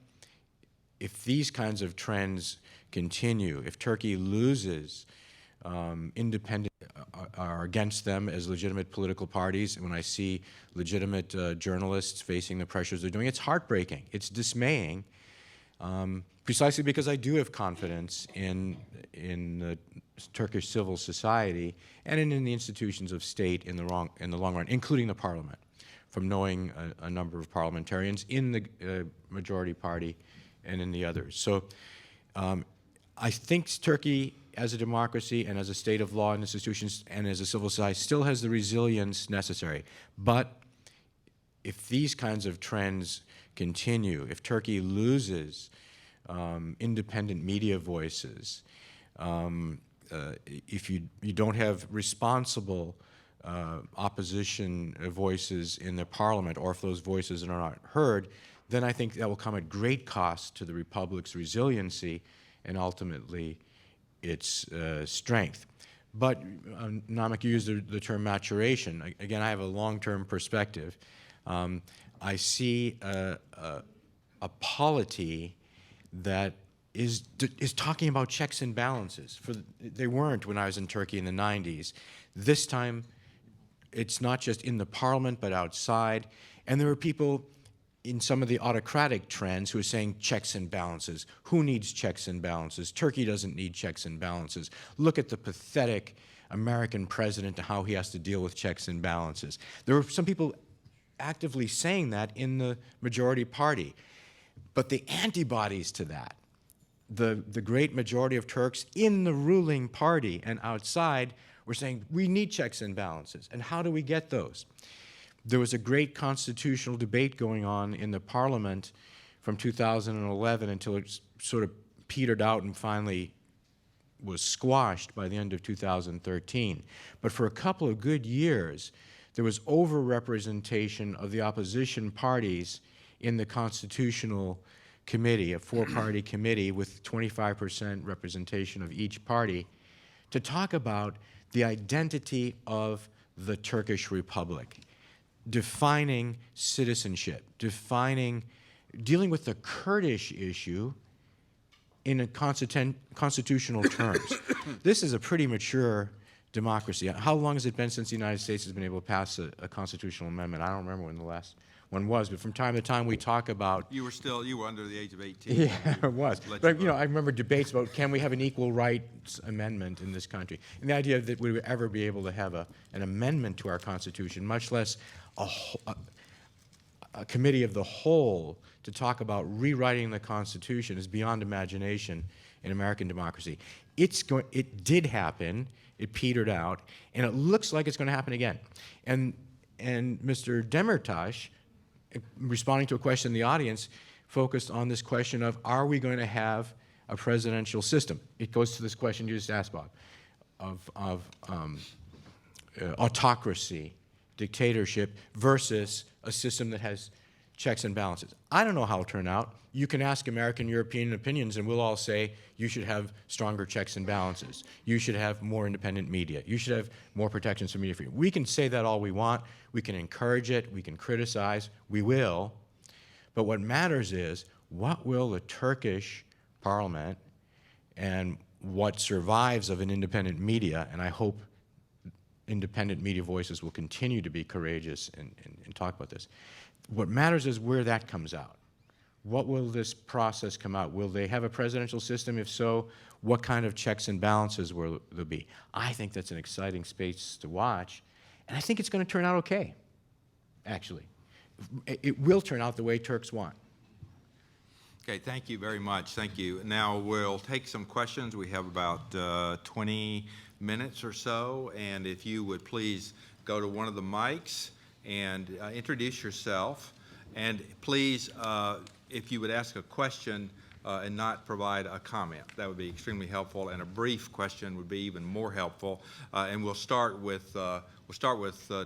if these kinds of trends continue, if Turkey loses independent, are against them as legitimate political parties, and when I see legitimate journalists facing the pressures they're doing, it's heartbreaking. It's dismaying, precisely because I do have confidence in the Turkish civil society and in the institutions of state in the long run, including the parliament, from knowing a number of parliamentarians in the majority party and in the others. So I think Turkey, as a democracy and as a state of law and institutions and as a civil society, still has the resilience necessary. But if these kinds of trends continue, if Turkey loses independent media voices, if you don't have responsible opposition voices in the parliament, or if those voices are not heard, then I think that will come at great cost to the republic's resiliency and ultimately its strength. But Namik used the term maturation. Again, I have a long-term perspective. I see a polity that is talking about checks and balances. They weren't when I was in Turkey in the 90s. This time, it's not just in the parliament, but outside. And there are people in some of the autocratic trends who are saying checks and balances. Who needs checks and balances? Turkey doesn't need checks and balances. Look at the pathetic American president and how he has to deal with checks and balances. There are some people actively saying that in the majority party. But the antibodies to that, the great majority of Turks in the ruling party and outside, were saying we need checks and balances. And how do we get those? There was a great constitutional debate going on in the parliament from 2011 until it sort of petered out and finally was squashed by the end of 2013. But for a couple of good years, there was overrepresentation of the opposition parties in the Constitutional Committee, a four-party committee with 25% representation of each party, to talk about the identity of the Turkish Republic, defining citizenship, dealing with the Kurdish issue in a constitutional terms. This is a pretty mature democracy. How long has it been since the United States has been able to pass a constitutional amendment? I don't remember when the last one was, but from time to time we talk about... You were under the age of 18. Yeah, it was. But, I remember debates about, can we have an equal rights amendment in this country? And the idea that we would ever be able to have an amendment to our Constitution, much less a committee of the whole to talk about rewriting the Constitution, is beyond imagination in American democracy. It did happen, it petered out, and it looks like it's going to happen again. And Mr. Demirtas, responding to a question in the audience, focused on this question of, are we going to have a presidential system? It goes to this question you just asked, Bob, of autocracy, dictatorship, versus a system that has checks and balances. I don't know how it'll turn out. You can ask American, European opinions, and we'll all say you should have stronger checks and balances. You should have more independent media. You should have more protections for media freedom. We can say that all we want. We can encourage it. We can criticize. We will. But what matters is, what will the Turkish parliament and what survives of an independent media, and I hope independent media voices will continue to be courageous and talk about this. What matters is where that comes out. What will this process come out? Will they have a presidential system? If so, what kind of checks and balances will there be? I think that's an exciting space to watch, and I think it's going to turn out okay, actually. It will turn out the way Turks want. Okay, thank you very much. Thank you. Now we'll take some questions. We have about 20 minutes or so, and if you would please go to one of the mics and introduce yourself, and please, if you would ask a question and not provide a comment, that would be extremely helpful, and a brief question would be even more helpful. And we'll start with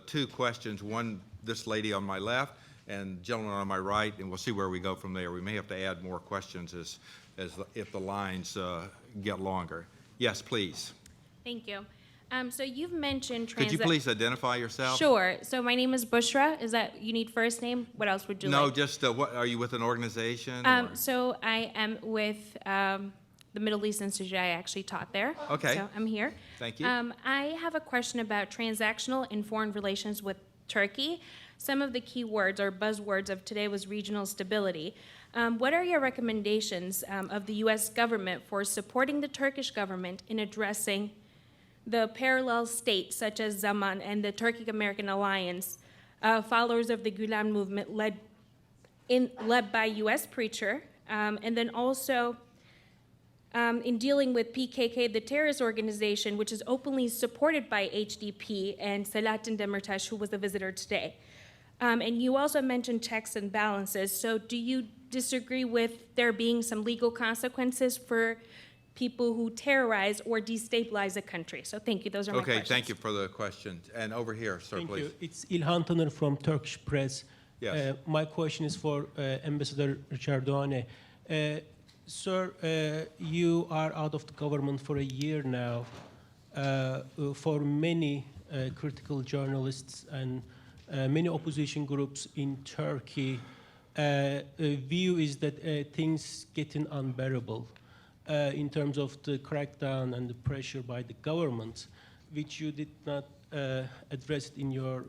two questions. One, this lady on my left, and gentleman on my right, and we'll see where we go from there. We may have to add more questions if the lines get longer. Yes, please. Thank you. So you've mentioned Could you please identify yourself? Sure. So my name is Bushra. Is that, you need first name? What else would you like? No, just what, are you with an organization? Or? So I am with the Middle East Institute. I actually taught there. Okay. So I'm here. Thank you. I have a question about transactional and foreign relations with Turkey. Some of the key words or buzzwords of today was regional stability. What are your recommendations of the U.S. government for supporting the Turkish government in addressing the parallel states such as Zaman and the Turkic-American Alliance, followers of the Gulen movement led by U.S. preacher, and then also in dealing with PKK, the terrorist organization, which is openly supported by HDP and Selahattin Demirtas, who was a visitor today. And you also mentioned checks and balances. So do you disagree with there being some legal consequences for people who terrorize or destabilize a country? So thank you. Those are my questions. Okay, thank you for the questions. And over here, sir, Thank please. you. It's İlhan Taner from Turkish Press. Yes. My question is for Ambassador Ricciardone. Sir, you are out of the government for a year now. For many critical journalists and many opposition groups in Turkey, view is that things getting unbearable in terms of the crackdown and the pressure by the government, which you did not address in your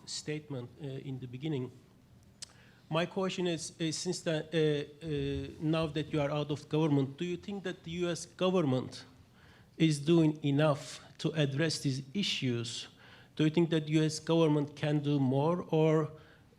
statement in the beginning. My question is since now that you are out of government, do you think that the U.S. government is doing enough to address these issues? Do you think that the U.S. government can do more, or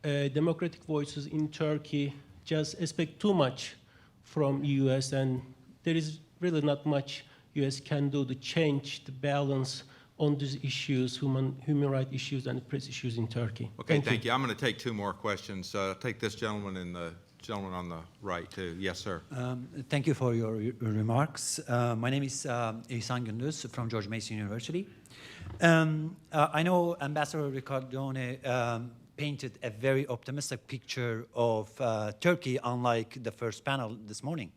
democratic voices in Turkey just expect too much from U.S. and there is really not much U.S. can do to change the balance on these issues, human rights issues and press issues in Turkey? Okay, thank you. I'm going to take two more questions. Take this gentleman and the gentleman on the right, too. Yes, sir. Thank you for your remarks. My name is İhsan Gündüz from George Mason University. I know Ambassador Ricciardone painted a very optimistic picture of Turkey, unlike the first panel this morning.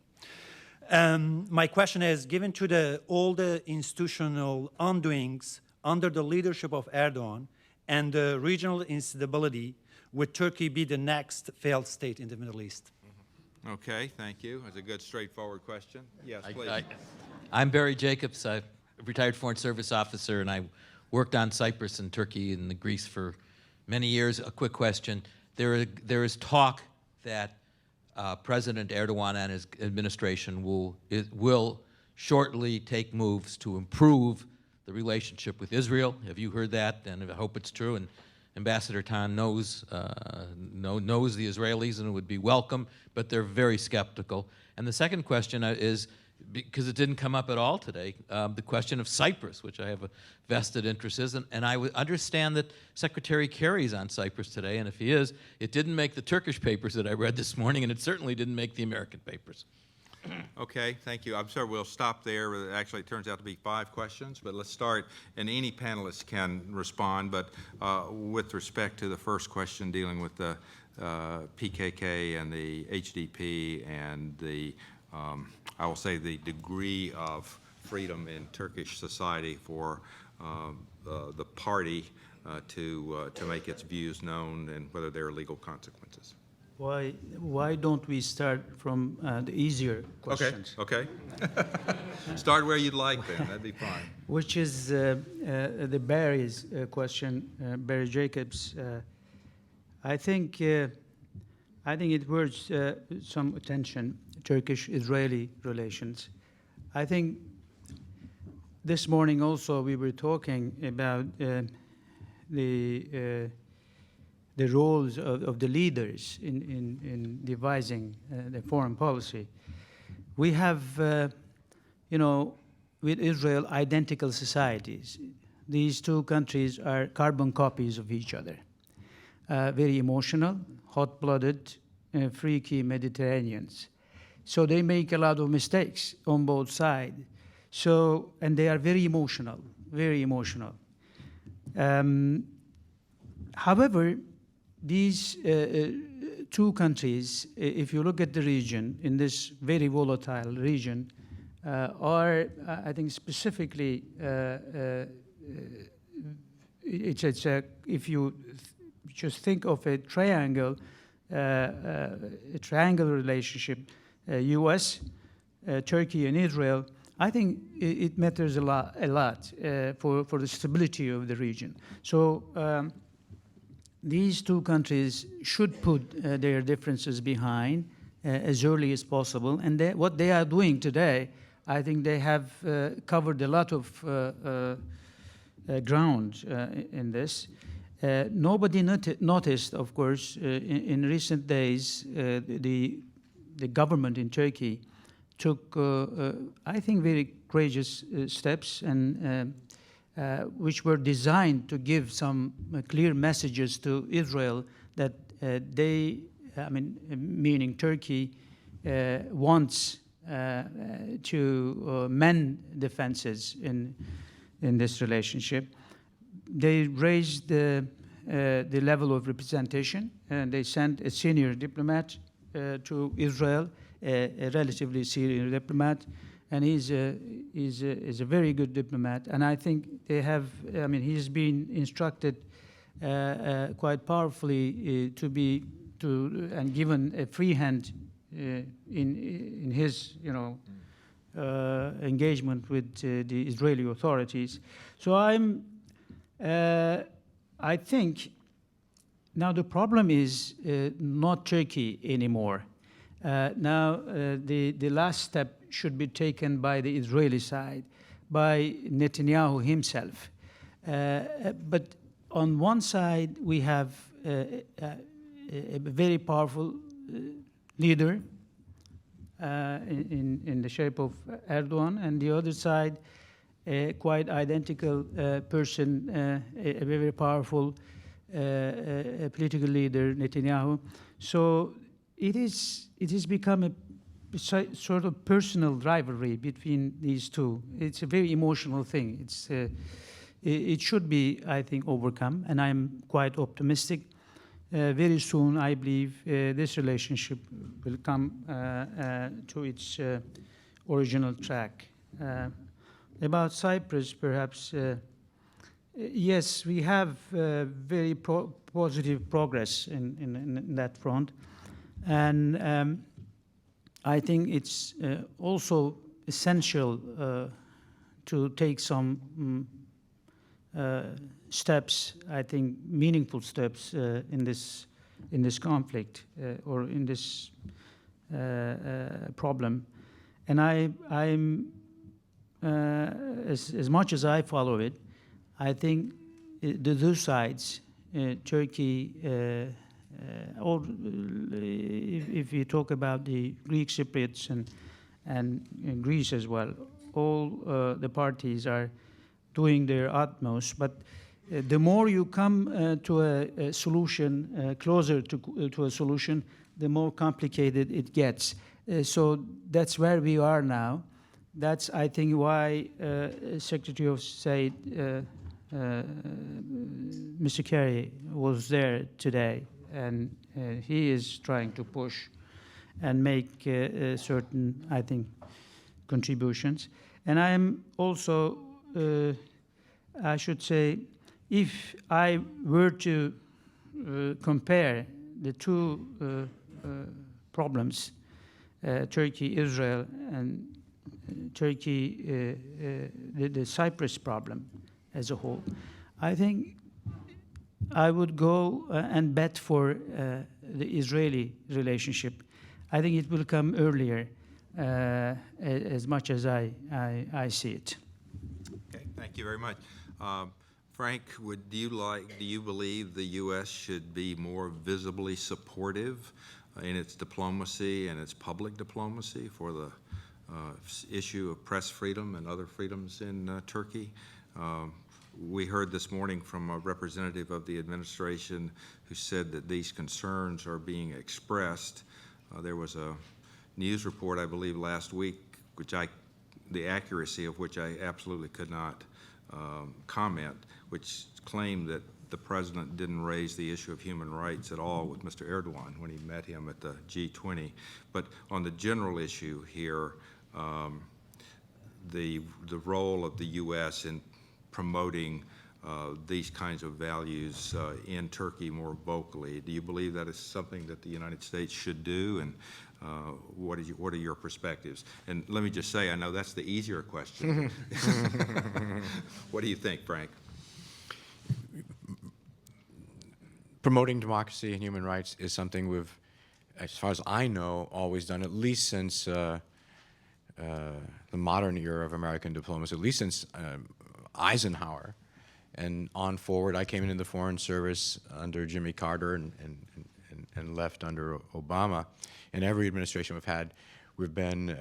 My question is, given to all the institutional undoings under the leadership of Erdogan and the regional instability, would Turkey be the next failed state in the Middle East? Okay, thank you. That's a good, straightforward question. Yes, please. I'm Barry Jacobs. I'm a retired Foreign Service officer, and I worked on Cyprus and Turkey and Greece for many years. A quick question. There is talk that President Erdogan and his administration will shortly take moves to improve the relationship with Israel. Have you heard that? And I hope it's true. And Ambassador Tan knows the Israelis and would be welcome, but they're very skeptical. And the second question is, because it didn't come up at all today, the question of Cyprus, which I have a vested interest in. And I understand that Secretary Kerry's on Cyprus today, and if he is, it didn't make the Turkish papers that I read this morning, and it certainly didn't make the American papers. Okay, thank you. I'm sorry, we'll stop there. Actually, it turns out to be 5 questions, but let's start, and any panelist can respond. But with respect to the first question dealing with the PKK and the HDP and the I will say the degree of freedom in Turkish society for the party to make its views known and whether there are legal consequences. Why don't we start from the easier questions? Okay. Start where you'd like then. That'd be fine. Which is the Barry's question, Barry Jacobs. I think it worth some attention. Turkish-Israeli relations. I think this morning also we were talking about the roles of the leaders in devising the foreign policy. We have, with Israel, identical societies. These two countries are carbon copies of each other. Very emotional, hot-blooded, freaky Mediterraneans. So they make a lot of mistakes on both sides. And they are very emotional, very emotional. However, these two countries, if you look at the region, in this very volatile region, are, I think, specifically, if you just think of a triangle relationship, U.S., Turkey, and Israel, I think it matters a lot for the stability of the region. So these two countries should put their differences behind as early as possible. And what they are doing today, I think they have covered a lot of ground in this. Nobody noticed, of course, in recent days, the government in Turkey took, I think, very courageous steps and which were designed to give some clear messages to Israel that they, meaning Turkey, wants to mend the fences in this relationship. They raised the level of representation, and they sent a senior diplomat to Israel, a relatively senior diplomat, and he's a very good diplomat. And I think they have, he's been instructed quite powerfully and given a free hand in his, engagement with the Israeli authorities. So I think now the problem is not Turkey anymore. Now the last step should be taken by the Israeli side, by Netanyahu himself. But on one side, we have a very powerful leader in the shape of Erdogan, and the other side, a quite identical person, a very powerful political leader, Netanyahu. So it has become a sort of personal rivalry between these two. It's a very emotional thing. It should be, I think, overcome, and I'm quite optimistic. Very soon, I believe, this relationship will come to its original track. About Cyprus, perhaps, yes, we have very positive progress in that front. And I think it's also essential to take some steps, I think meaningful steps in this conflict or in this problem. And I'm as much as I follow it, I think the two sides, Turkey, or if you talk about the Greek Cypriots and Greece as well, all the parties are doing their utmost. But the more you come to a solution, closer to a solution, the more complicated it gets. So that's where we are now. That's, I think, why Secretary of State Mr. Kerry was there today, and he is trying to push and make certain, I think, contributions. And I am also, I should say, if I were to compare the two problems, Turkey, Israel, and Turkey, the Cyprus problem as a whole, I think I would go and bet for the Israeli relationship. I think it will come earlier, as much as I see it. Okay, thank you very much. Frank, do you believe the U.S. should be more visibly supportive in its diplomacy and its public diplomacy for the issue of press freedom and other freedoms in Turkey? We heard this morning from a representative of the administration who said that these concerns are being expressed. There was a news report, I believe, last week, the accuracy of which I absolutely could not comment, which claimed that the president didn't raise the issue of human rights at all with Mr. Erdogan when he met him at the G20. But on the general issue here, the role of the U.S. in promoting these kinds of values in Turkey more vocally, do you believe that is something that the United States should do? And what are your perspectives? And let me just say, I know that's the easier question. What do you think, Frank? Promoting democracy and human rights is something we've, as far as I know, always done, at least since the modern era of American diplomacy, at least since Eisenhower and on forward. I came into the Foreign Service under Jimmy Carter and left under Obama. In every administration we've had, we've been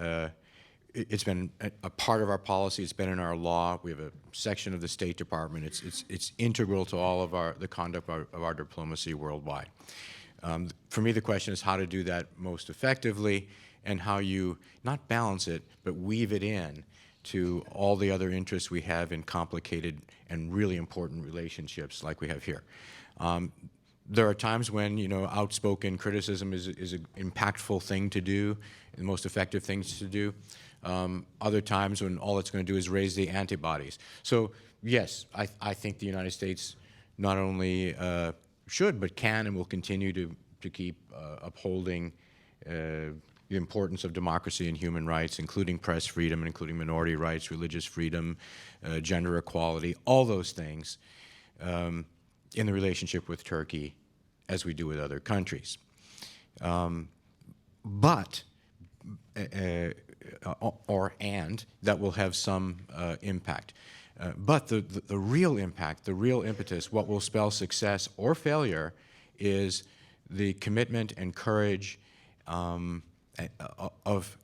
it's been a part of our policy. It's been in our law. We have a section of the State Department. It's integral to all of the conduct of our diplomacy worldwide. For me, the question is how to do that most effectively and how you not balance it, but weave it in to all the other interests we have in complicated and really important relationships like we have here. There are times when, you know, outspoken criticism is an impactful thing to do, the most effective things to do. Other times when all it's going to do is raise the antibodies. So yes, I think the United States not only should, but can and will continue to keep upholding the importance of democracy and human rights, including press freedom, and including minority rights, religious freedom, gender equality, all those things in the relationship with Turkey as we do with other countries. But that will have some impact. But the real impact, the real impetus, what will spell success or failure is the commitment and courage of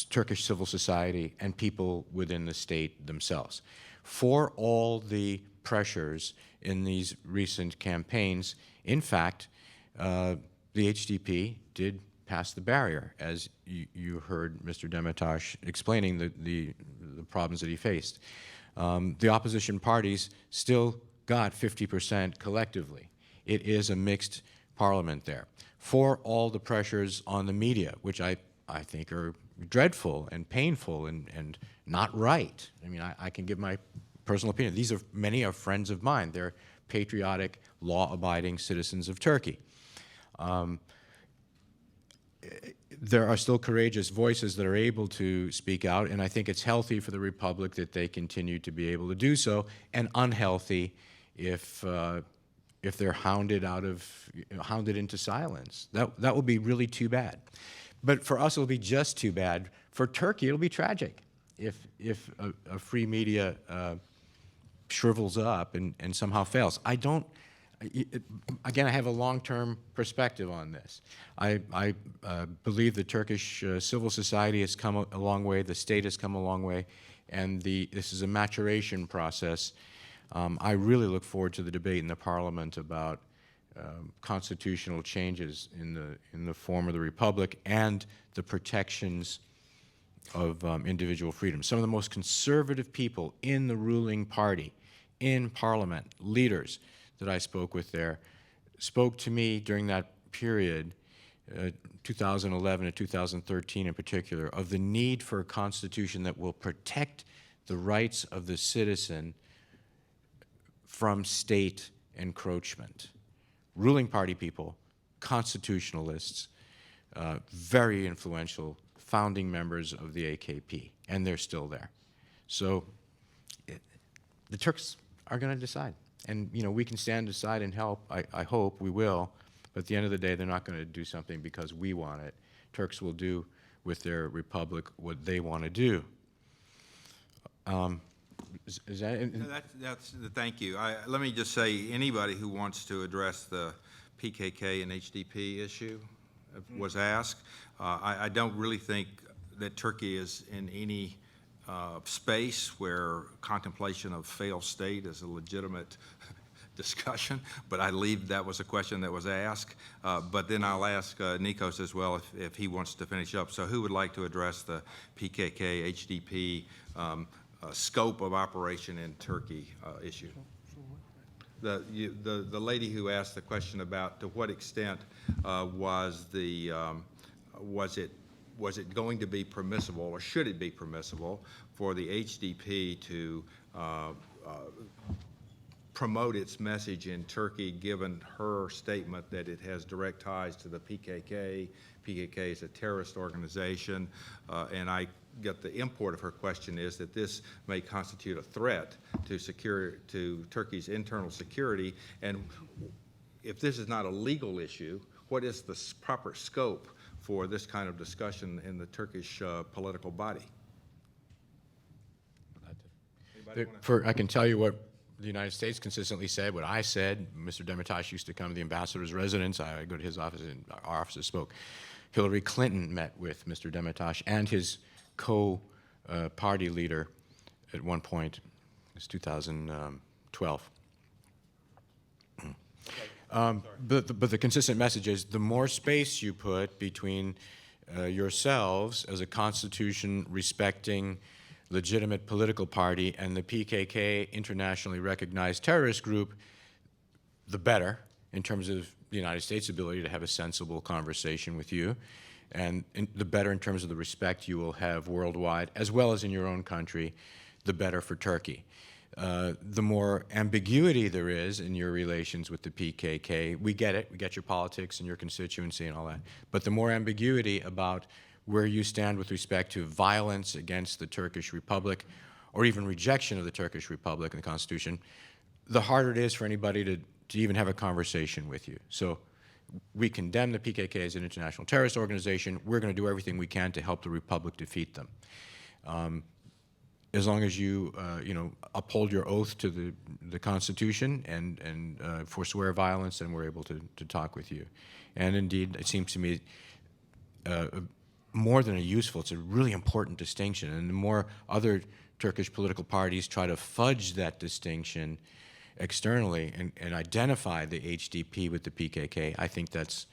Turkish civil society and people within the state themselves. For all the pressures in these recent campaigns, in fact, the HDP did pass the barrier, as you heard Mr. Demirtas explaining the problems that he faced. The opposition parties still got 50% collectively. It is a mixed parliament there. For all the pressures on the media, which I think are dreadful and painful and not right. I mean, I can give my personal opinion. Many are friends of mine. They're patriotic, law-abiding citizens of Turkey. There are still courageous voices that are able to speak out, and I think it's healthy for the Republic that they continue to be able to do so, and unhealthy if they're hounded into silence. That will be really too bad. But for us, it'll be just too bad. For Turkey, it'll be tragic if a free media shrivels up and somehow fails. Again, I have a long-term perspective on this. I believe the Turkish civil society has come a long way, the state has come a long way, and this is a maturation process. I really look forward to the debate in the Parliament about constitutional changes in the form of the Republic and the protections of individual freedom. Some of the most conservative people in the ruling party, in Parliament, leaders that I spoke with there, spoke to me during that period, 2011 to 2013 in particular, of the need for a constitution that will protect the rights of the citizen from state encroachment. Ruling party people, constitutionalists, very influential founding members of the AKP, and they're still there. So the Turks are going to decide. And, you know, we can stand aside and help. I hope we will. But at the end of the day, they're not going to do something because we want it. Turks will do with their republic what they want to do. Is that? No, thank you. Let me just say, anybody who wants to address the PKK and HDP issue was asked. I don't really think that Turkey is in any space where contemplation of failed state is a legitimate discussion, but I believe that was a question that was asked. But then I'll ask Nikos as well if he wants to finish up. So who would like to address the PKK, HDP scope of operation in Turkey issue? The lady who asked the question about to what extent was it going to be permissible, or should it be permissible, for the HDP to promote its message in Turkey, given her statement that it has direct ties to the PKK. PKK is a terrorist organization, and I get the import of her question is that this may constitute a threat to Turkey's internal security, and if this is not a legal issue, what is the proper scope for this kind of discussion in the Turkish political body? I can tell you what the United States consistently said, what I said. Mr. Demirtas used to come to the ambassador's residence. I go to his office, and our offices spoke. Hillary Clinton met with Mr. Demirtas and his party leader at one point. It was 2012. But the consistent message is the more space you put between yourselves as a constitution-respecting, legitimate political party and the PKK, internationally recognized terrorist group, the better in terms of the United States' ability to have a sensible conversation with you, and the better in terms of the respect you will have worldwide, as well as in your own country, the better for Turkey. The more ambiguity there is in your relations with the PKK, we get it, we get your politics and your constituency and all that, but the more ambiguity about where you stand with respect to violence against the Turkish Republic, or even rejection of the Turkish Republic and the Constitution, the harder it is for anybody to even have a conversation with you. So we condemn the PKK as an international terrorist organization. We're going to do everything we can to help the Republic defeat them. As long as you, uphold your oath to the Constitution and forswear violence, then we're able to talk with you. And indeed, it seems to me more than a useful, it's a really important distinction. And the more other Turkish political parties try to fudge that distinction externally and identify the HDP with the PKK, I think that's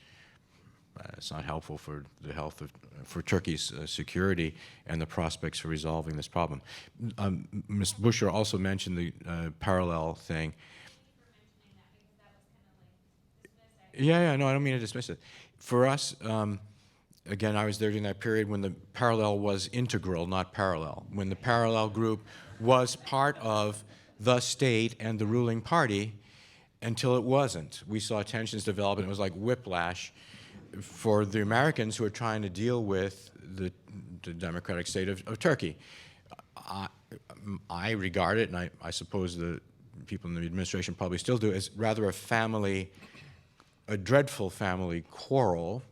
it's not helpful for the health of for Turkey's security and the prospects for resolving this problem. Ms. Busher also mentioned the parallel thing. Yeah, no, I don't mean to dismiss it. For us, again, I was there during that period when the parallel was integral, not parallel. When the parallel group was part of the state and the ruling party until it wasn't. We saw tensions develop, and it was like whiplash for the Americans who are trying to deal with the democratic state of Turkey. I regard it, and I suppose the people in the administration probably still do, as rather a dreadful family quarrel,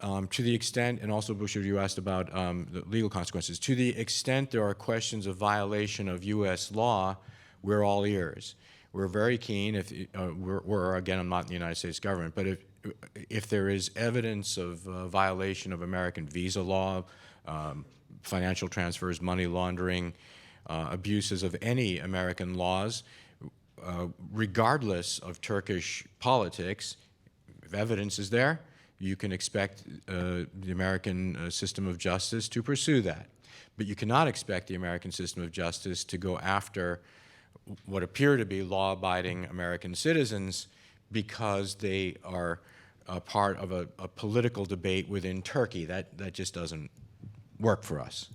to the extent, and also Busher, you asked about the legal consequences, to the extent there are questions of violation of U.S. law, we're all ears. We're very keen, if again, I'm not in the United States government, but if there is evidence of violation of American visa law, financial transfers, money laundering, abuses of any American laws, regardless of Turkish politics, if evidence is there, you can expect the American system of justice to pursue that. But you cannot expect the American system of justice to go after what appear to be law-abiding American citizens because they are part of a political debate within Turkey. That just doesn't work for us.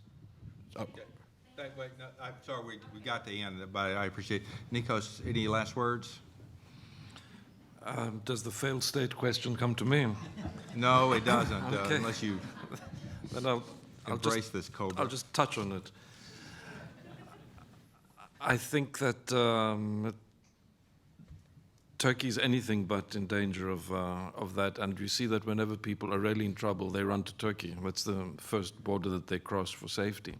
Oh. Okay. Wait, no, I'm sorry, we got the end, but I appreciate it. Nikos, any last words? Does the failed state question come to me? No, it doesn't, Okay. unless you Then I'll embrace this code. I'll just touch on it. I think that Turkey is anything but in danger of that, and you see that whenever people are really in trouble, they run to Turkey. That's the first border that they cross for safety.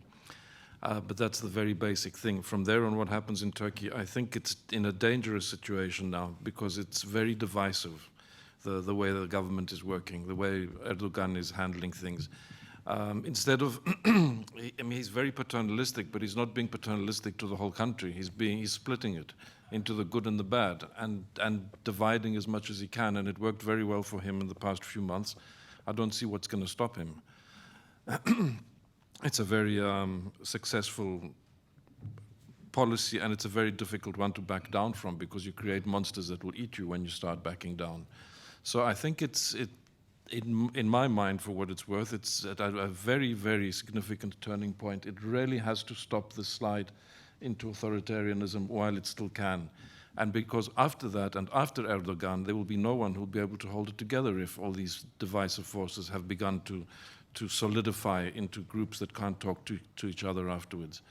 But that's the very basic thing. From there on, what happens in Turkey, I think it's in a dangerous situation now because it's very divisive, the way the government is working, the way Erdogan is handling things. Instead of, I mean, he's very paternalistic, but he's not being paternalistic to the whole country. He's splitting it into the good and the bad and dividing as much as he can, and it worked very well for him in the past few months. I don't see what's going to stop him. It's a very successful policy, and it's a very difficult one to back down from because you create monsters that will eat you when you start backing down. So I think in my mind, for what it's worth, it's at a very, very significant turning point. It really has to stop the slide into authoritarianism while it still can. And because after that and after Erdogan, there will be no one who will be able to hold it together if all these divisive forces have begun to solidify into groups that can't talk to each other afterwards.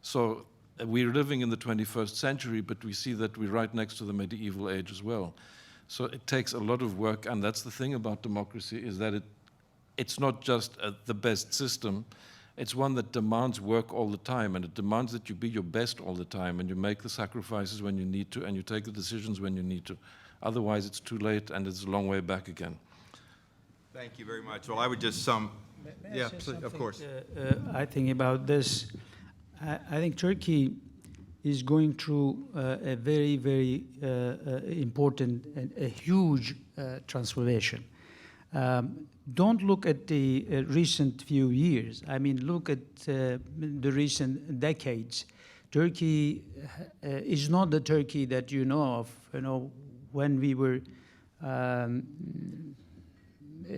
So we're living in the 21st century, but we see that we're right next to the medieval age as well. So it takes a lot of work, and that's the thing about democracy, is that it's not just the best system, it's one that demands work all the time, and it demands that you be your best all the time, and you make the sacrifices when you need to, and you take the decisions when you need to. Otherwise, it's too late, and it's a long way back again. Thank you very much. Well, I would just sum May I Yeah, say please, of something, course. I think about this. I think Turkey is going through a very, very important and a huge transformation. Don't look at the recent few years. I mean, look at the recent decades. Turkey is not the Turkey that you know of. You know, when we were a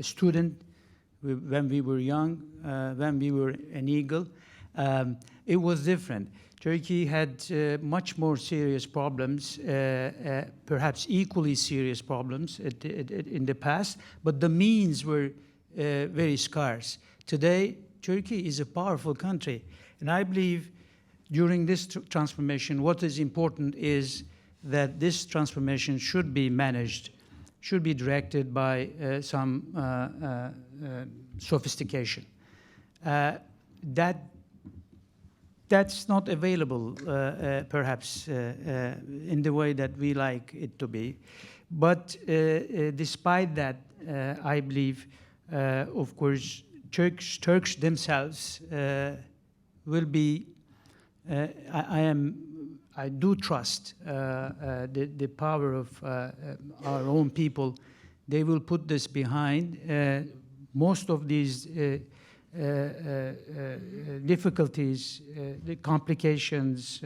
student, when we were young, when we were an eagle, it was different. Turkey had much more serious problems, perhaps equally serious problems in the past, but the means were very scarce. Today, Turkey is a powerful country, and I believe during this transformation, what is important is that this transformation should be managed, should be directed by some sophistication. That's not available, perhaps, in the way that we like it to be. But despite that, I believe, of course, Turks themselves will be. I do trust the power of our own people. They will put this behind. Most of these difficulties, the complications,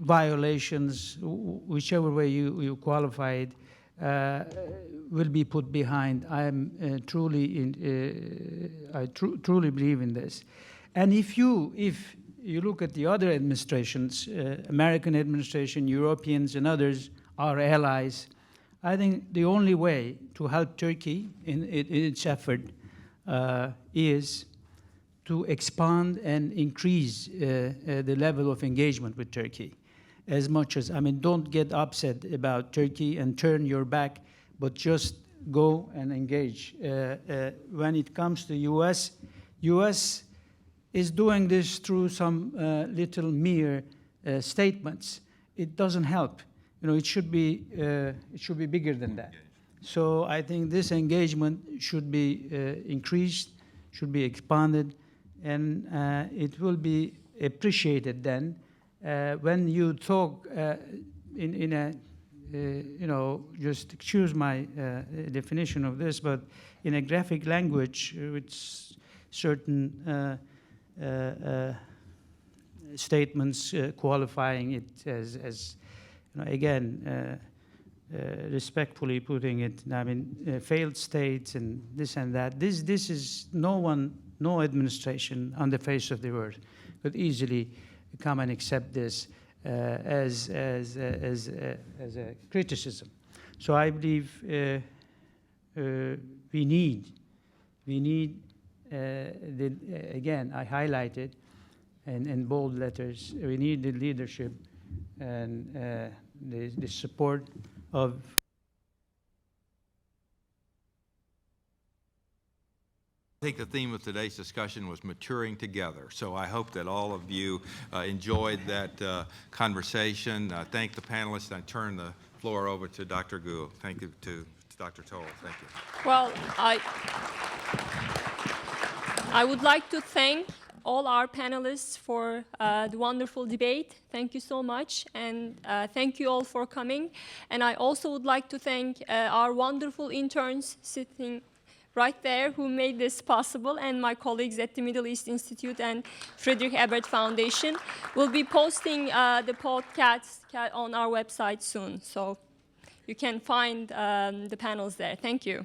violations, whichever way you qualify it, will be put behind. I truly believe in this. And if you look at the other administrations, American administration, Europeans, and others, our allies, I think the only way to help Turkey in its effort is to expand and increase the level of engagement with Turkey as much as, don't get upset about Turkey and turn your back, but just go and engage. When it comes to US is doing this through some little mere statements. It doesn't help. It should be bigger than that. So I think this engagement should be increased, should be expanded, and it will be appreciated then when you talk in a, just excuse my definition of this, but in a graphic language with certain statements qualifying it as again, respectfully putting it, failed states and this and that. This is no administration on the face of the earth could easily come and accept this as a criticism. So I believe we need again, I highlighted in bold letters, we need the leadership and the support of I think the theme of today's discussion was maturing together. So I hope that all of you enjoyed that conversation. Thank the panelists. I turn the floor over to Dr. Gu. Thank you to Dr. Toll. Thank you. Well, I would like to thank all our panelists for the wonderful debate. Thank you so much, and thank you all for coming. And I also would like to thank our wonderful interns sitting right there who made this possible, and my colleagues at the Middle East Institute and Friedrich Ebert Foundation. We'll be posting the podcast on our website soon, so you can find the panels there. Thank you.